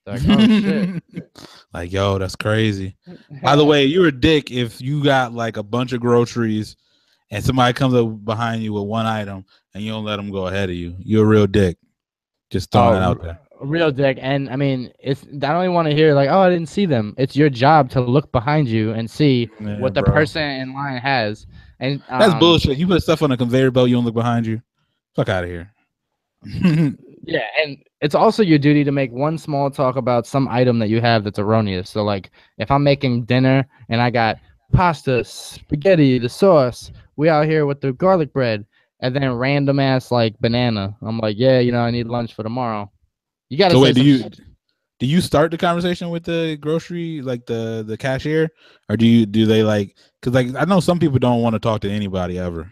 They're like, "Oh shit." Like, yo, that's crazy. By the way, you're a dick if you got like a bunch of groceries and somebody comes up behind you with one item and you don't let them go ahead of you. You're a real dick. Just throwing that out there. Real dick. And I mean, I don't even want to hear like, "Oh, I didn't see them." It's your job to look behind you and see Yeah, what the bro. person in line has. And That's bullshit. You put stuff on a conveyor belt, you don't look behind you. Fuck out of here. Yeah, and it's also your duty to make one small talk about some item that you have that's erroneous. So, like, if I'm making dinner and I got pasta, spaghetti, the sauce, we out here with the garlic bread, and then random ass like banana. I'm like, yeah, I need lunch for tomorrow. You got to So say wait, some shit. do you start the conversation with the grocery, like the cashier, or do they like? Because like I know some people don't want to talk to anybody ever.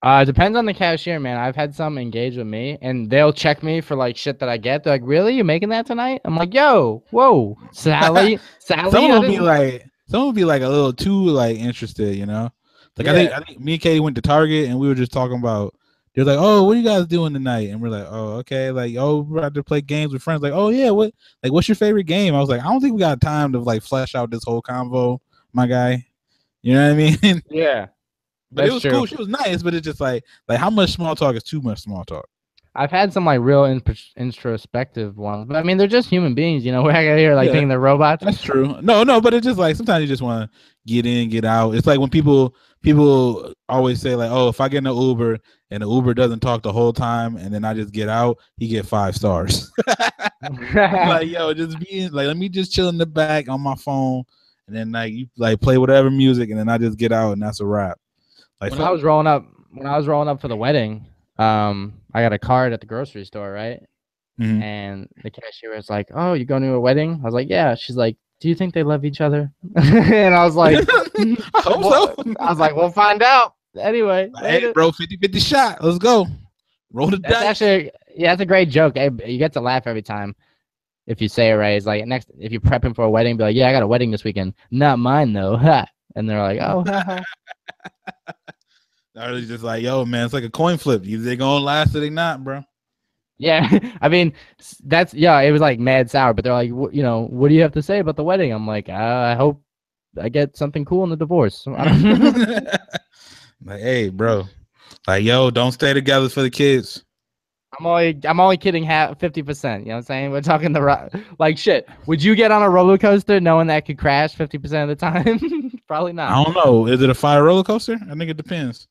It depends on the cashier, man. I've had some engage with me, and they'll check me for like shit that I get. They're like, "Really? You making that tonight?" I'm like, "Yo, whoa, Sally, Sally, I didn't." Some will be like a little too like interested, you know. Like Yeah. I think me and Katie went to Target and we were just talking about. They're like, "Oh, what are you guys doing tonight?" And we're like, "Oh, okay." Like, "Oh, we're about to play games with friends." Like, "Oh yeah, what's your favorite game?" I was like, "I don't think we got time to like flesh out this whole convo, my guy." You know what I mean? Yeah, But it that's was true. cool. She was nice, but it's just like how much small talk is too much small talk. I've had some like real introspective ones, but I mean they're just human beings, We're out here like Yeah, thinking they're robots. that's true. No, but it's just like sometimes you just want to get in, get out. It's like when people always say like, "Oh, if I get in an Uber and the Uber doesn't talk the whole time, and then I just get out, he get 5 stars." I'm like, yo, just be like, let me just chill in the back on my phone, and then like you like play whatever music, and then I just get out, and that's a wrap. Like, when I was rolling up for the wedding, I got a card at the grocery store, right? mm-hmm. And the cashier was like, "Oh, you going to a wedding?" I was like, "Yeah." She's like, "Do you think they love each other?" And I was like, I hope so. I was like, "We'll find out." Anyway, hey, bro, 50-50 shot. Let's go. Roll the that's dice. actually, yeah, that's a great joke. You get to laugh every time if you say it right. It's like next if you're prepping for a wedding, be like, "Yeah, I got a wedding this weekend. Not mine though." Ha. And they're like, "Oh, haha." Or just like, yo, man, it's like a coin flip. Either they gonna last or they not, bro. Yeah, I mean, it was like mad sour, but they're like, what do you have to say about the wedding? I'm like, I hope I get something cool in the divorce. I don't Like, hey, bro, like, yo, don't stay together for the kids. I'm only kidding 50%. You know what I'm saying? We're talking like shit. Would you get on a roller coaster knowing that could crash 50% of the time? Probably not. I don't know. Is it a fire roller coaster? I think it depends.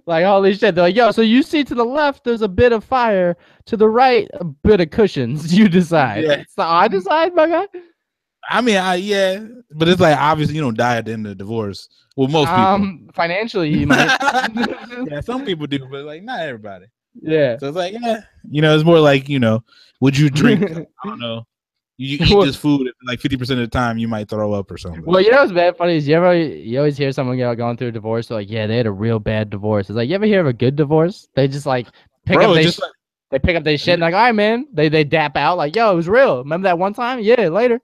Like, holy shit. They're like, yo, so you see to the left, there's a bit of fire. To the right, a bit of cushions. You decide. Yeah. So I decide, my guy. I mean, yeah, but it's like obviously you don't die at the end of the divorce. Well, most people. Financially, you might. Yeah, some people do, but like not everybody. Yeah. So it's like, yeah, it's more like, would you drink? I don't know. You eat this food like 50% of the time, you might throw up or something. Well, what's bad funny is you always hear someone going through a divorce. They're like, yeah, they had a real bad divorce. It's like, you ever hear of a good divorce? They just like pick up they pick up their shit and like, all right, man. They dap out like, yo, it was real. Remember that one time? Yeah, later.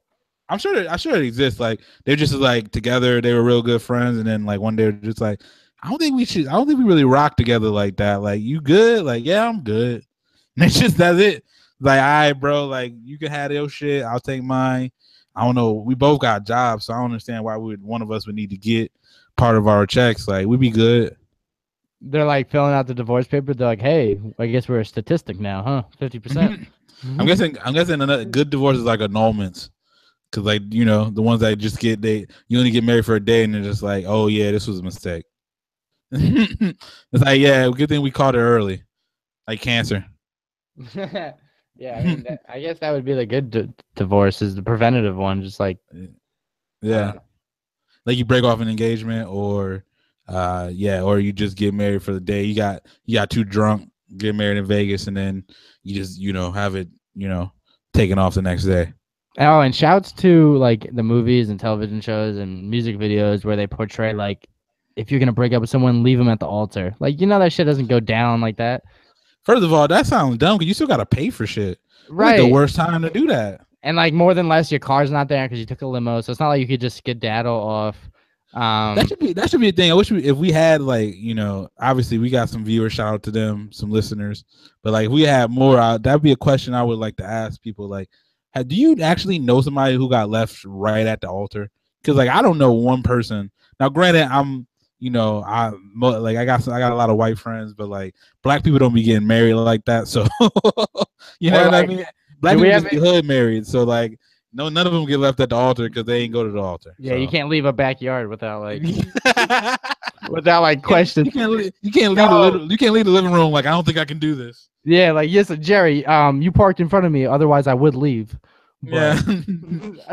I'm sure it exists. Like they're just like together. They were real good friends, and then like one day they're just like, I don't think we really rock together like that. Like, you good? Like, yeah, I'm good. And it's just that's it. Like, all right, bro. Like, you can have your shit. I'll take mine. I don't know. We both got jobs, so I don't understand why one of us would need to get part of our checks. Like, we'd be good. They're like filling out the divorce paper. They're like, hey, I guess we're a statistic now, huh? 50%. I'm guessing another good divorce is like annulments. Cause like, the ones that just you only get married for a day and they're just like, oh yeah, this was a mistake. It's like, yeah, good thing we caught it early, like cancer. Yeah, I mean, I guess that would be the good divorce, is the preventative one, just like, yeah, like you break off an engagement, or or you just get married for the day. You got too drunk, get married in Vegas, and then you just have it taken off the next day. Oh, and shouts to like the movies and television shows and music videos where they portray like, if you're gonna break up with someone, leave them at the altar. Like, that shit doesn't go down like that. First of all, that sounds dumb because you still gotta pay for shit. Right. Like the worst time to do that. And like more than less, your car's not there because you took a limo, so it's not like you could just skedaddle off. That should be a thing. I wish if we had like, obviously we got some viewers, shout out to them, some listeners, but like if we had more, that'd be a question I would like to ask people. Like, do you actually know somebody who got left right at the altar? Because like I don't know one person. Now, granted, I'm I got a lot of white friends, but like black people don't be getting married like that. So you know what I mean? Black people just be hood married. So like, no, none of them get left at the altar because they ain't go to the altar. Yeah, so. You can't leave a backyard without like without like question. You can't leave the living room like I don't think I can do this. Yeah, like yes, Jerry. You parked in front of me. Otherwise, I would leave. Yeah.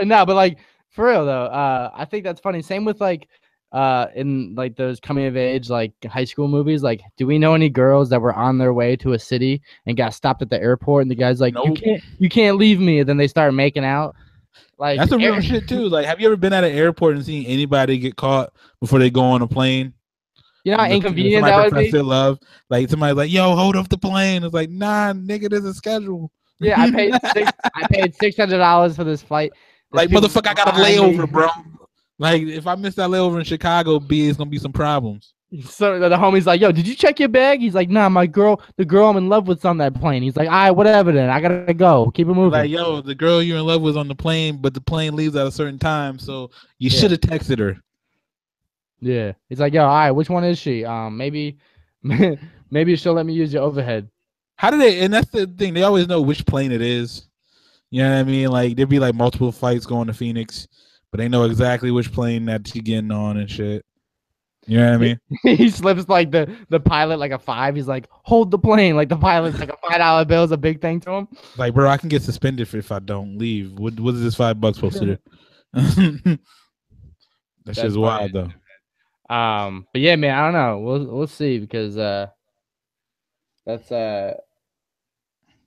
No, but like for real though, I think that's funny. Same with like, in like those coming of age like high school movies. Like, do we know any girls that were on their way to a city and got stopped at the airport and the guy's like, Nope. you can't leave me, and then they start making out. Like That's a real shit too. Like, have you ever been at an airport and seen anybody get caught before they go on a plane? You know how inconvenient that would be? Still love. Like somebody's like, yo, hold up the plane. It's like, nah, nigga, there's a schedule. Yeah, I paid $600 for this flight. Like, motherfucker, I got a layover, bro. Like, if I miss that layover in Chicago, it's gonna be some problems. So the homie's like, yo, did you check your bag? He's like, nah, the girl I'm in love with's on that plane. He's like, all right, whatever then. I gotta go. Keep it moving. Like, yo, the girl you're in love with on the plane, but the plane leaves at a certain time, so you should have texted her. Yeah. He's like, yo, all right, which one is she? Maybe she'll let me use your overhead. How do they? And that's the thing. They always know which plane it is. You know what I mean? Like, there'd be like multiple flights going to Phoenix, but they know exactly which plane that she's getting on and shit. You know what I mean? He slips like the pilot like a $5. He's like, hold the plane. Like the pilot's like a $5 bill is a big thing to him. Like, bro, I can get suspended if I don't leave. What is this $5 supposed to do? That's just wild though. But yeah, man, I don't know. We'll see because that's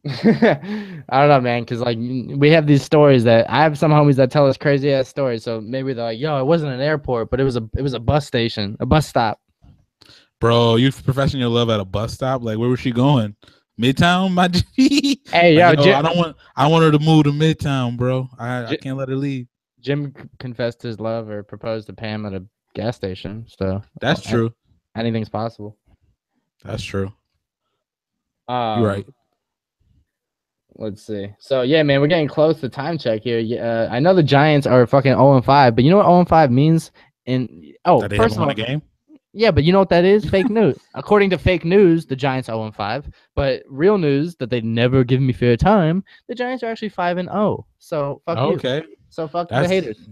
I don't know, man, because like we have these stories that I have some homies that tell us crazy ass stories. So maybe they're like, yo, it wasn't an airport, but it was a bus station, a bus stop. Bro, you professing your love at a bus stop? Like, where was she going? Midtown, my G. Hey, like, yo, I want her to move to Midtown, bro. I can't let her leave. Jim confessed his love or proposed to Pam at a gas station, so that's true. Anything's possible. That's true. You're right. Let's see. So yeah, man, we're getting close to time check here. Yeah, I know the Giants are fucking 0-5, but you know what 0-5 means? First of all, game. Yeah, but you know what that is? Fake news. According to fake news, the Giants 0-5, but real news that they never give me fair time. The Giants are actually 5-0. So fuck you. Okay. So fuck the haters.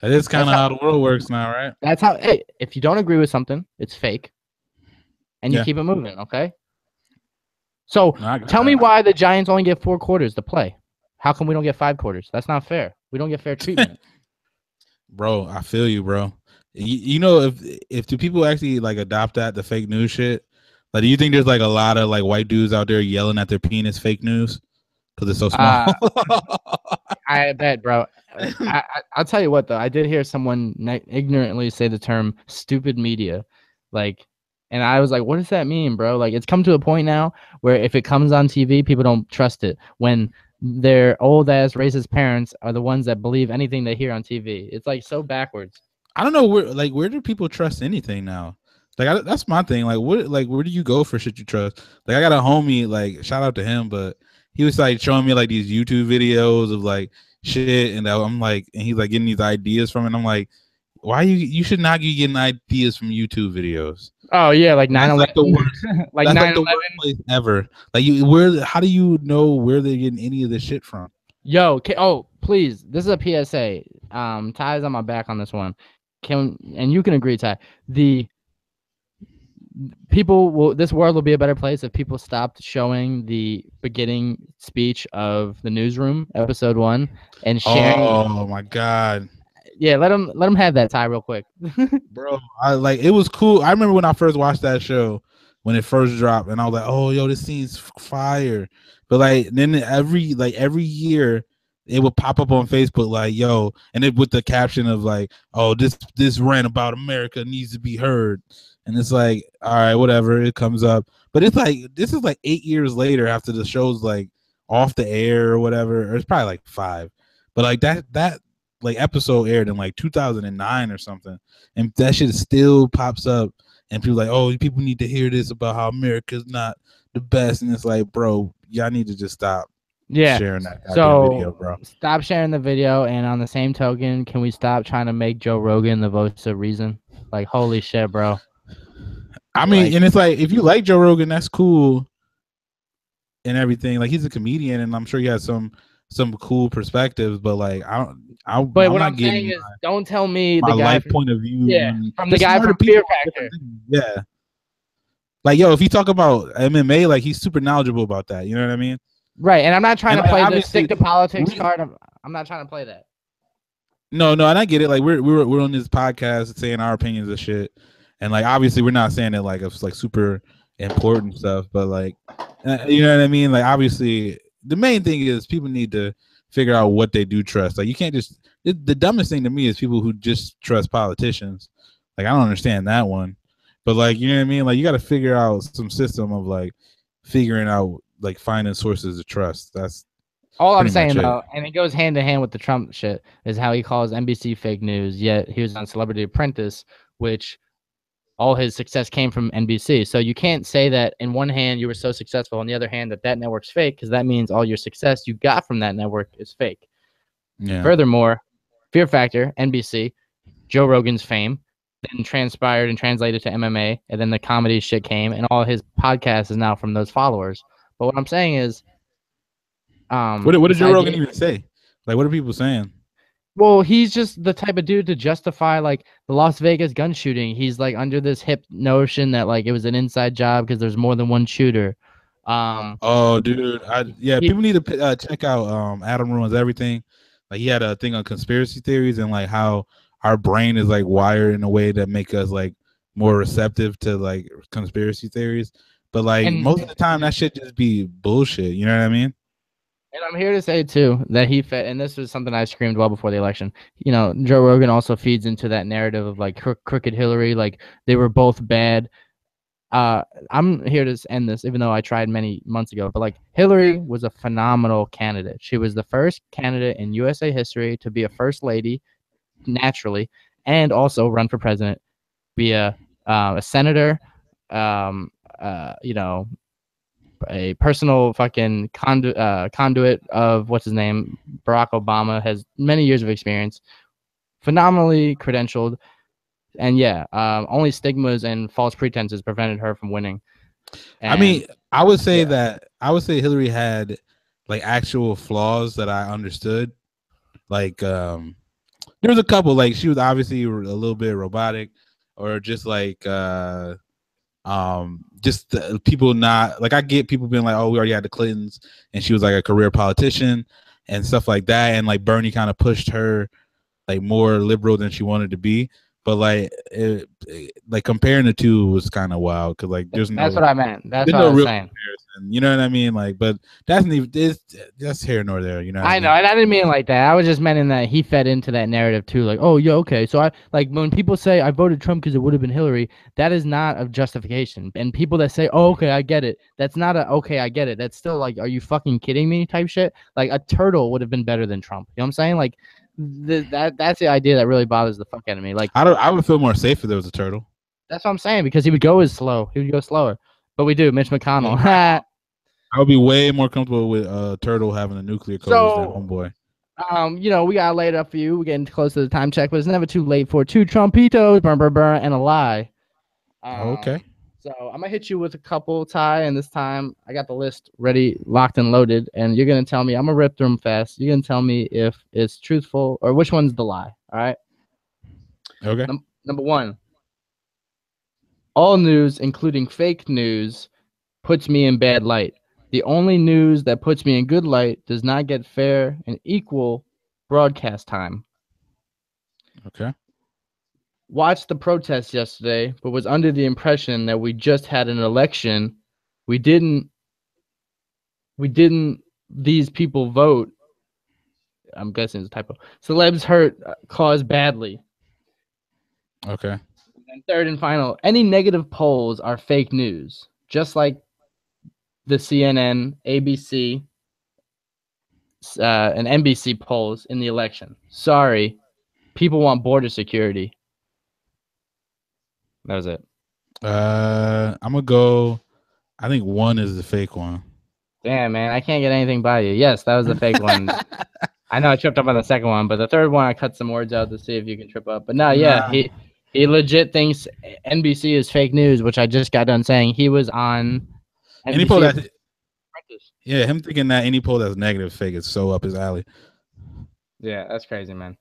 That is kind of how the world works now, right? That's how. Hey, if you don't agree with something, it's fake, and you keep it moving. Okay. So tell me why the Giants only get 4 quarters to play. How come we don't get 5 quarters? That's not fair. We don't get fair treatment. Bro, I feel you, bro. You know, if do people actually like adopt the fake news shit? Like, do you think there's like a lot of like white dudes out there yelling at their penis fake news because it's so small? I bet, bro. I'll tell you what, though. I did hear someone ignorantly say the term "stupid media," like. And I was like, what does that mean, bro? Like, it's come to a point now where if it comes on TV, people don't trust it. When their old-ass racist parents are the ones that believe anything they hear on TV. It's, like, so backwards. I don't know. Where do people trust anything now? Like, that's my thing. Like, where do you go for shit you trust? Like, I got a homie, like, shout out to him, but he was, like, showing me, like, these YouTube videos of, like, shit. And I'm, like, and he's, like, getting these ideas from it. And I'm, like, why you should not be getting ideas from YouTube videos? Oh yeah, like 9/11. Like the worst, like 9/11 place ever. Like how do you know where they're getting any of this shit from? Yo, please, this is a PSA. Ty's on my back on this one. And you can agree, Ty. This world will be a better place if people stopped showing the beginning speech of the Newsroom, episode 1, and sharing. Oh my god. Yeah, let them have that, Ty, real quick. Bro, it was cool. I remember when I first watched that show when it first dropped, and I was like, "Oh, yo, this scene's fire." But like then every year it would pop up on Facebook like, "Yo," and it with the caption of like, "Oh, this rant about America needs to be heard." And it's like, all right, whatever, it comes up. But it's like this is like 8 years later after the show's like off the air or whatever. Or it's probably like 5. But like that like episode aired in like 2009 or something, and that shit still pops up, and people like, oh, people need to hear this about how America's not the best, and it's like, bro, y'all need to just stop sharing that video, bro. Stop sharing the video, and on the same token, can we stop trying to make Joe Rogan the voice of reason? Like, holy shit, bro. I mean, and it's like, if you like Joe Rogan, that's cool and everything. Like, he's a comedian, and I'm sure he has some some cool perspectives, but like I'm But what not I'm saying getting is, don't tell me my the guy life from point of view yeah, on from the the guy smarter from people Fear on different Factor. things. Yeah. Like, yo, if you talk about MMA, like he's super knowledgeable about that. You know what I mean? Right, and I'm not trying And to like play the obviously, stick to politics card. I'm not trying to play that. no, and I get it. Like we're on this podcast saying our opinions of shit, and like obviously we're not saying it like it's like super important stuff, but like you know what I mean. Like obviously, the main thing is people need to figure out what they do trust. Like you can't just the dumbest thing to me is people who just trust politicians. Like I don't understand that one, but like you know what I mean. Like you got to figure out some system of like figuring out like finding sources of trust. That's All I'm pretty much saying it. though, and it goes hand in hand with the Trump shit, is how he calls NBC fake news. Yet he was on Celebrity Apprentice, which all his success came from NBC. So you can't say that in one hand you were so successful, on the other hand that network's fake, because that means all your success you got from that network is fake. Yeah. Furthermore, Fear Factor, NBC, Joe Rogan's fame, then transpired and translated to MMA, and then the comedy shit came, and all his podcast is now from those followers. But what I'm saying is, What did Joe Rogan even say? Like, what are people saying? well, he's just the type of dude to justify like the Las Vegas gun shooting. He's like under this hip notion that like it was an inside job because there's more than one shooter. Oh, dude, people need to check out Adam Ruins Everything. Like he had a thing on conspiracy theories and like how our brain is like wired in a way that make us like more receptive to like conspiracy theories. But like most of the time, that shit just be bullshit. You know what I mean? And I'm here to say too that he fed, and this was something I screamed well before the election. You know, Joe Rogan also feeds into that narrative of like crooked Hillary, like they were both bad. I'm here to end this, even though I tried many months ago. But like Hillary was a phenomenal candidate. She was the first candidate in USA history to be a first lady naturally, and also run for president, be a senator, you know, a personal fucking conduit of what's his name, Barack Obama, has many years of experience, phenomenally credentialed, and yeah, only stigmas and false pretenses prevented her from winning. And, I mean, I would say Hillary had like actual flaws that I understood. Like, there was a couple. Like, she was obviously a little bit robotic, or just like just people not like, I get people being like, oh, we already had the Clintons and she was like a career politician and stuff like that, and like Bernie kind of pushed her like more liberal than she wanted to be, but like like comparing the two was kind of wild because like that's what I meant. That's what I was saying. You know what I mean? Like, but that's here nor there. You know. I know, and I didn't mean it like that. I was just meaning that he fed into that narrative too. Like, oh yeah, okay. So I like when people say I voted Trump because it would have been Hillary. That is not a justification. And people that say, oh okay, I get it. That's not a okay, I get it. That's still like, are you fucking kidding me? Type shit. Like a turtle would have been better than Trump. You know what I'm saying? Like that's the idea that really bothers the fuck out of me. Like I would feel more safe if there was a turtle. That's what I'm saying, because he would go as slow. He would go slower. But we do, Mitch McConnell. Yeah. I would be way more comfortable with turtle having a nuclear codes than homeboy. You know, we got laid up for you. We're getting close to the time check, but it's never too late for two Trumpitos, and a lie. Okay. So I'm gonna hit you with a couple, Ty, and this time I got the list ready, locked and loaded, and you're gonna tell me. I'm gonna rip through them fast. You're gonna tell me if it's truthful or which one's the lie. All right. Okay. Number one. All news, including fake news, puts me in bad light. The only news that puts me in good light does not get fair and equal broadcast time. Okay. Watched the protest yesterday, but was under the impression that we just had an election. We didn't these people vote. I'm guessing it's a typo. Celebs hurt, caused badly. Okay. And third and final, any negative polls are fake news, just like the CNN, ABC, and NBC polls in the election. Sorry, people want border security. That was it. I'm gonna go. I think one is the fake one. Damn, man, I can't get anything by you. Yes, that was the fake one. I know I tripped up on the second one, but the third one I cut some words out to see if you can trip up. But no, yeah, he legit thinks NBC is fake news, which I just got done saying. He was on NBC. And he pulled that. Yeah, him thinking that any poll that's negative fake is so up his alley. Yeah, that's crazy, man.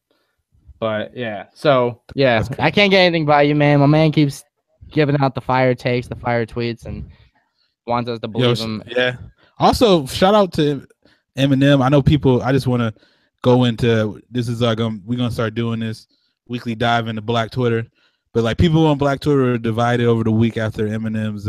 But yeah, so yeah, That's I crazy. can't get anything by you, man. My man keeps giving out the fire takes, the fire tweets, and wants us to Yo, believe him. yeah. Also, shout out to Eminem. I know people. I just want to go into this. Is like we're gonna start doing this weekly dive into Black Twitter, but like people on Black Twitter are divided over the week after Eminem's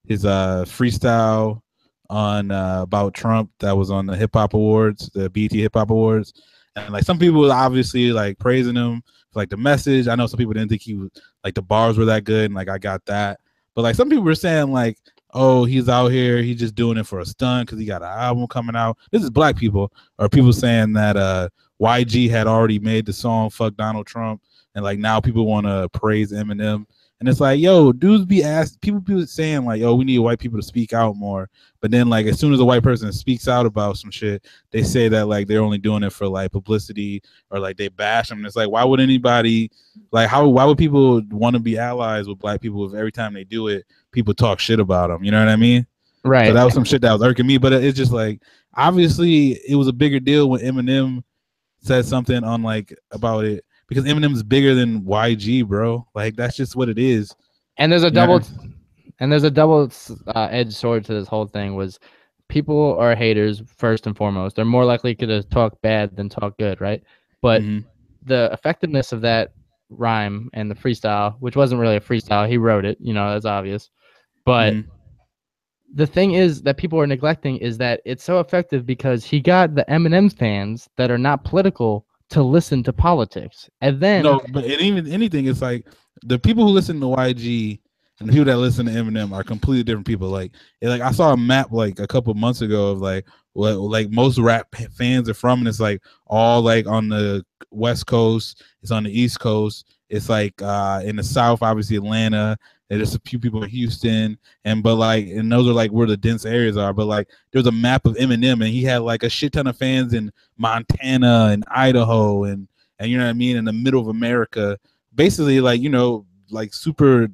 his freestyle on about Trump that was on the Hip Hop Awards, the BET Hip Hop Awards, and like some people obviously like praising him for like the message. I know some people didn't think he was like the bars were that good, and like I got that, but like some people were saying like, oh, he's out here, he's just doing it for a stunt because he got an album coming out. This is black people, or people saying that YG had already made the song "Fuck Donald Trump," and like now people want to praise Eminem. And it's like, yo, dudes be asked, people be saying like, yo, we need white people to speak out more. But then like as soon as a white person speaks out about some shit, they say that like they're only doing it for like publicity or like they bash them. And it's like, why would anybody like why would people want to be allies with black people if every time they do it, people talk shit about them? You know what I mean? Right. So that was some shit that was irking me. But it's just like obviously it was a bigger deal when Eminem said something on like about it. Because Eminem's bigger than YG, bro. Like that's just what it is. And there's a double edged sword to this whole thing. Was people are haters first and foremost. They're more likely to talk bad than talk good, right? But the effectiveness of that rhyme and the freestyle, which wasn't really a freestyle, he wrote it. You know, that's obvious. But the thing is that people are neglecting is that it's so effective because he got the Eminem fans that are not political to listen to politics. And then no, but even anything, it's like the people who listen to YG and the people that listen to Eminem are completely different people. Like I saw a map like a couple months ago of like what like most rap fans are from, and it's like all like on the West Coast, it's on the East Coast, it's like in the South, obviously Atlanta. There's a few people in Houston, and those are like where the dense areas are. But like, there's a map of Eminem, and he had like a shit ton of fans in Montana and Idaho, and you know what I mean, in the middle of America, basically like like super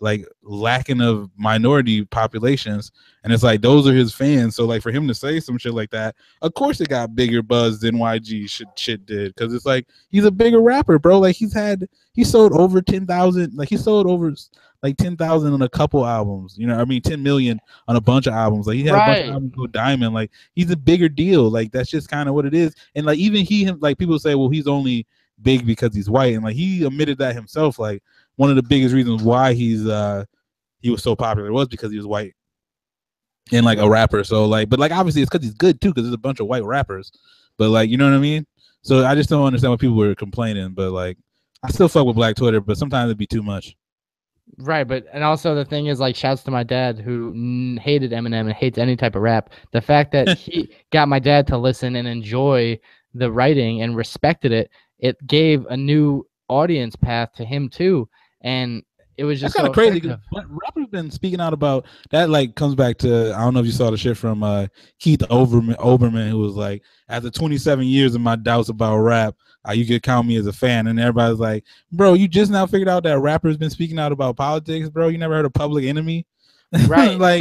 like lacking of minority populations, and it's like those are his fans. So like for him to say some shit like that, of course it got bigger buzz than YG shit did, because it's like he's a bigger rapper, bro. Like he sold over 10,000, like he sold over like 10,000 on a couple albums, 10 million on a bunch of albums. Like he had a bunch of albums go diamond. Like he's a bigger deal. Like that's just kind of what it is. And like even like people say, well, he's only big because he's white, and like he admitted that himself. Like one of the biggest reasons why he was so popular was because he was white and like a rapper. So like, but like obviously it's because he's good too, because there's a bunch of white rappers. But like, you know what I mean? So I just don't understand why people were complaining. But like, I still fuck with Black Twitter, but sometimes it'd be too much. Right, but and also the thing is, like, shouts to my dad who hated Eminem and hates any type of rap. The fact that he got my dad to listen and enjoy the writing and respected it, it gave a new audience path to him too, and it was just kind of crazy. Rappers been speaking out about that. Like comes back to, I don't know if you saw the shit from Keith Olbermann, who was like, after 27 years of my doubts about rap, you could count me as a fan. And everybody's like, bro, you just now figured out that rappers been speaking out about politics, bro. You never heard of Public Enemy? Right. Like,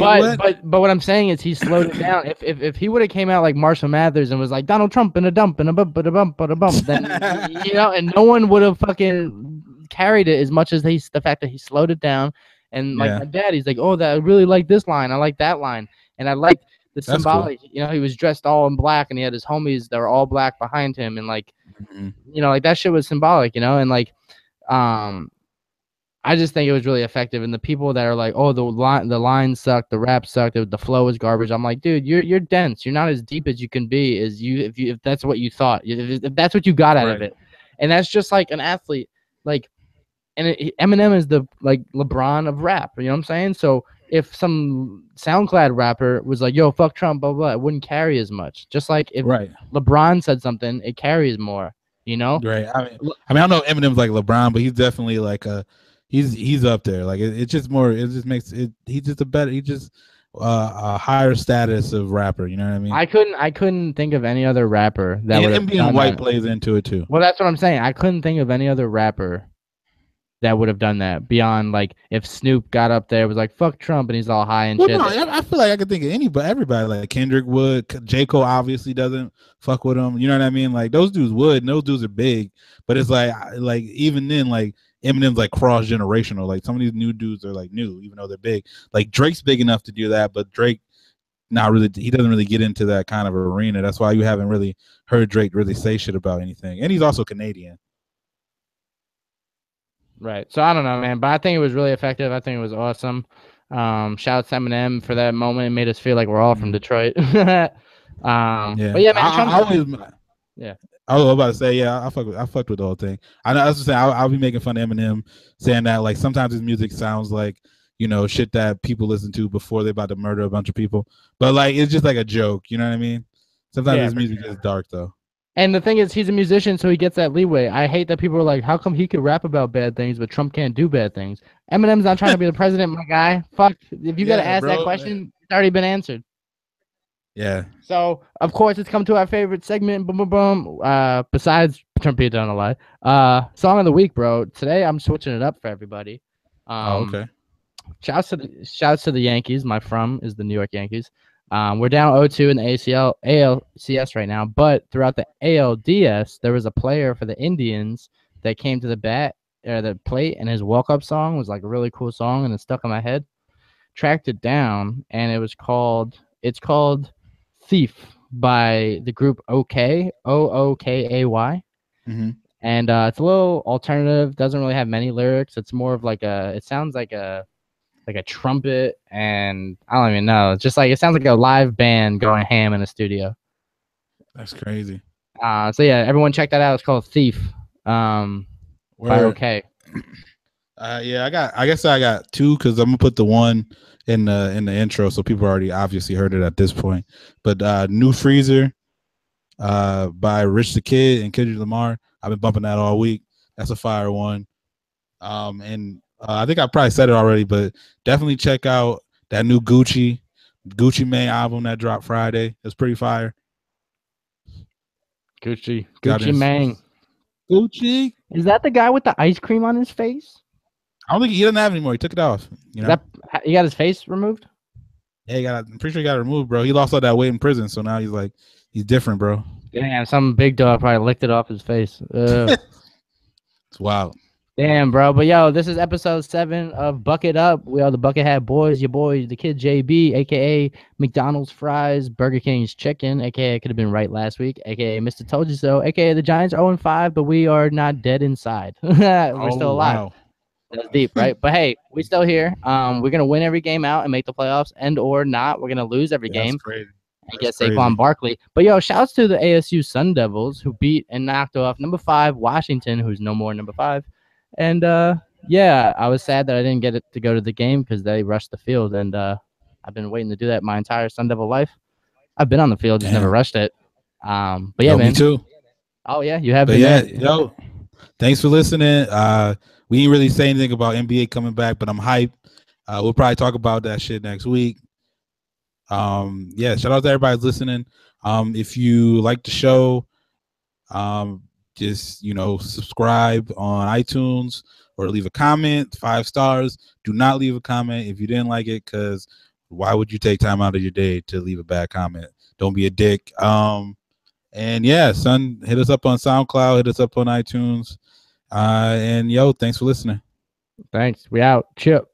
but what I'm saying is he slowed it down. If he would have came out like Marshall Mathers and was like Donald Trump in a dump and a bump but a bump but a bump, then and no one would have fucking carried it as much as the fact that he slowed it down. And like my dad, he's like, oh, I really like this line, I like that line, and I like the symbolic. Cool. He was dressed all in black and he had his homies that were all black behind him, and like like that shit was symbolic, and like I just think it was really effective. And the people that are like, oh, the line sucked, the rap sucked, the flow is garbage. I'm like, dude, you're dense. You're not as deep as you can be. If that's what you thought, if that's what you got out of it, and that's just like an athlete, like, and Eminem is the like LeBron of rap. You know what I'm saying? So if some SoundCloud rapper was like, yo, fuck Trump, blah blah, it wouldn't carry as much. Just like if LeBron said something, it carries more. Right. I mean, I don't know if Eminem's like LeBron, but he's definitely like he's up there. Like it's just more. It just makes it. He's just a higher status of rapper. You know what I mean? I couldn't think of any other rapper that would. And being white plays into it too. Well, that's what I'm saying. I couldn't think of any other rapper that would have done that beyond like if Snoop got up there was like fuck Trump and he's all high and Well, shit. no, I feel like I could think of anybody, everybody. Like Kendrick would, J. Cole obviously doesn't fuck with him. You know what I mean? Like those dudes would, and those dudes are big. But it's like even then, like Eminem's like cross generational. Like some of these new dudes are like new, even though they're big. Like Drake's big enough to do that, but Drake not really. He doesn't really get into that kind of arena. That's why you haven't really heard Drake really say shit about anything. And he's also Canadian. Right. So I don't know, man, but I think it was really effective. I think it was awesome. Shout out to Eminem for that moment. It made us feel like we're all from Detroit. Yeah. But yeah, man, I always. Yeah. I was about to say, yeah, I fucked with the whole thing. I know. I was saying, I'll be making fun of Eminem, saying that like sometimes his music sounds like shit that people listen to before they're about to murder a bunch of people. But like it's just like a joke. You know what I mean? Sometimes his music is dark though. And the thing is, he's a musician, so he gets that leeway. I hate that people are like, how come he could rap about bad things, but Trump can't do bad things? Eminem's not trying to be the president, my guy. Fuck. If you got to ask that question, it's already been answered. Yeah. So, of course, it's come to our favorite segment. Boom, boom, boom. Besides Trump being done a lie. Song of the week, bro. Today, I'm switching it up for everybody. Okay. Shouts to the Yankees. My from is the New York Yankees. We're down 0-2 in the ALCS right now, but throughout the ALDS, there was a player for the Indians that came to the plate, and his walk-up song was like a really cool song, and it stuck in my head. Tracked it down, and it's called "Thief" by the group OK, OOKAY. Mm-hmm. And it's a little alternative. Doesn't really have many lyrics. It's more of like it sounds like a trumpet, and I don't even know. It's just like it sounds like a live band going ham in a studio. That's crazy. So yeah, everyone check that out. It's called Thief. By OK. Yeah, I guess I got two because I'm gonna put the one in the intro, so people already obviously heard it at this point. But New Freezer, by Rich the Kid and Kendrick Lamar. I've been bumping that all week. That's a fire one. And I think I probably said it already, but definitely check out that new Gucci Mane album that dropped Friday. It's pretty fire. Gucci Mane. Gucci. Is that the guy with the ice cream on his face? I don't think he doesn't have it anymore. He took it off. He got his face removed? Yeah, I'm pretty sure he got it removed, bro. He lost all that weight in prison, so now he's different, bro. Damn, some big dog probably licked it off his face. It's wild. Damn, bro. But yo, this is episode 7 of Bucket Up. We are the Bucket Hat Boys. Your boy, the kid JB, aka McDonald's fries, Burger King's chicken, aka could have been right last week, aka Mr. Told You So, aka the Giants 0-5, but we are not dead inside. We're still alive. Wow. That's deep, right? But hey, we still here. We're gonna win every game out and make the playoffs, and or not. We're gonna lose every game. That's crazy. And get Saquon Barkley. But yo, shouts to the ASU Sun Devils who beat and knocked off number 5 Washington, who's no more number 5. And yeah, I was sad that I didn't get it to go to the game because they rushed the field, and I've been waiting to do that my entire Sun Devil life. I've been on the field, just never rushed it. But yeah, man. Me too. Oh yeah, you have. But yeah, yo, thanks for listening. We didn't really say anything about NBA coming back, but I'm hyped. We'll probably talk about that shit next week. Yeah, shout out to everybody listening. If you like the show, just subscribe on iTunes or leave a comment. 5 stars. Do not leave a comment if you didn't like it, because why would you take time out of your day to leave a bad comment? Don't be a dick. And yeah, son, hit us up on SoundCloud, hit us up on iTunes. And yo, thanks for listening. Thanks. We out. Chip.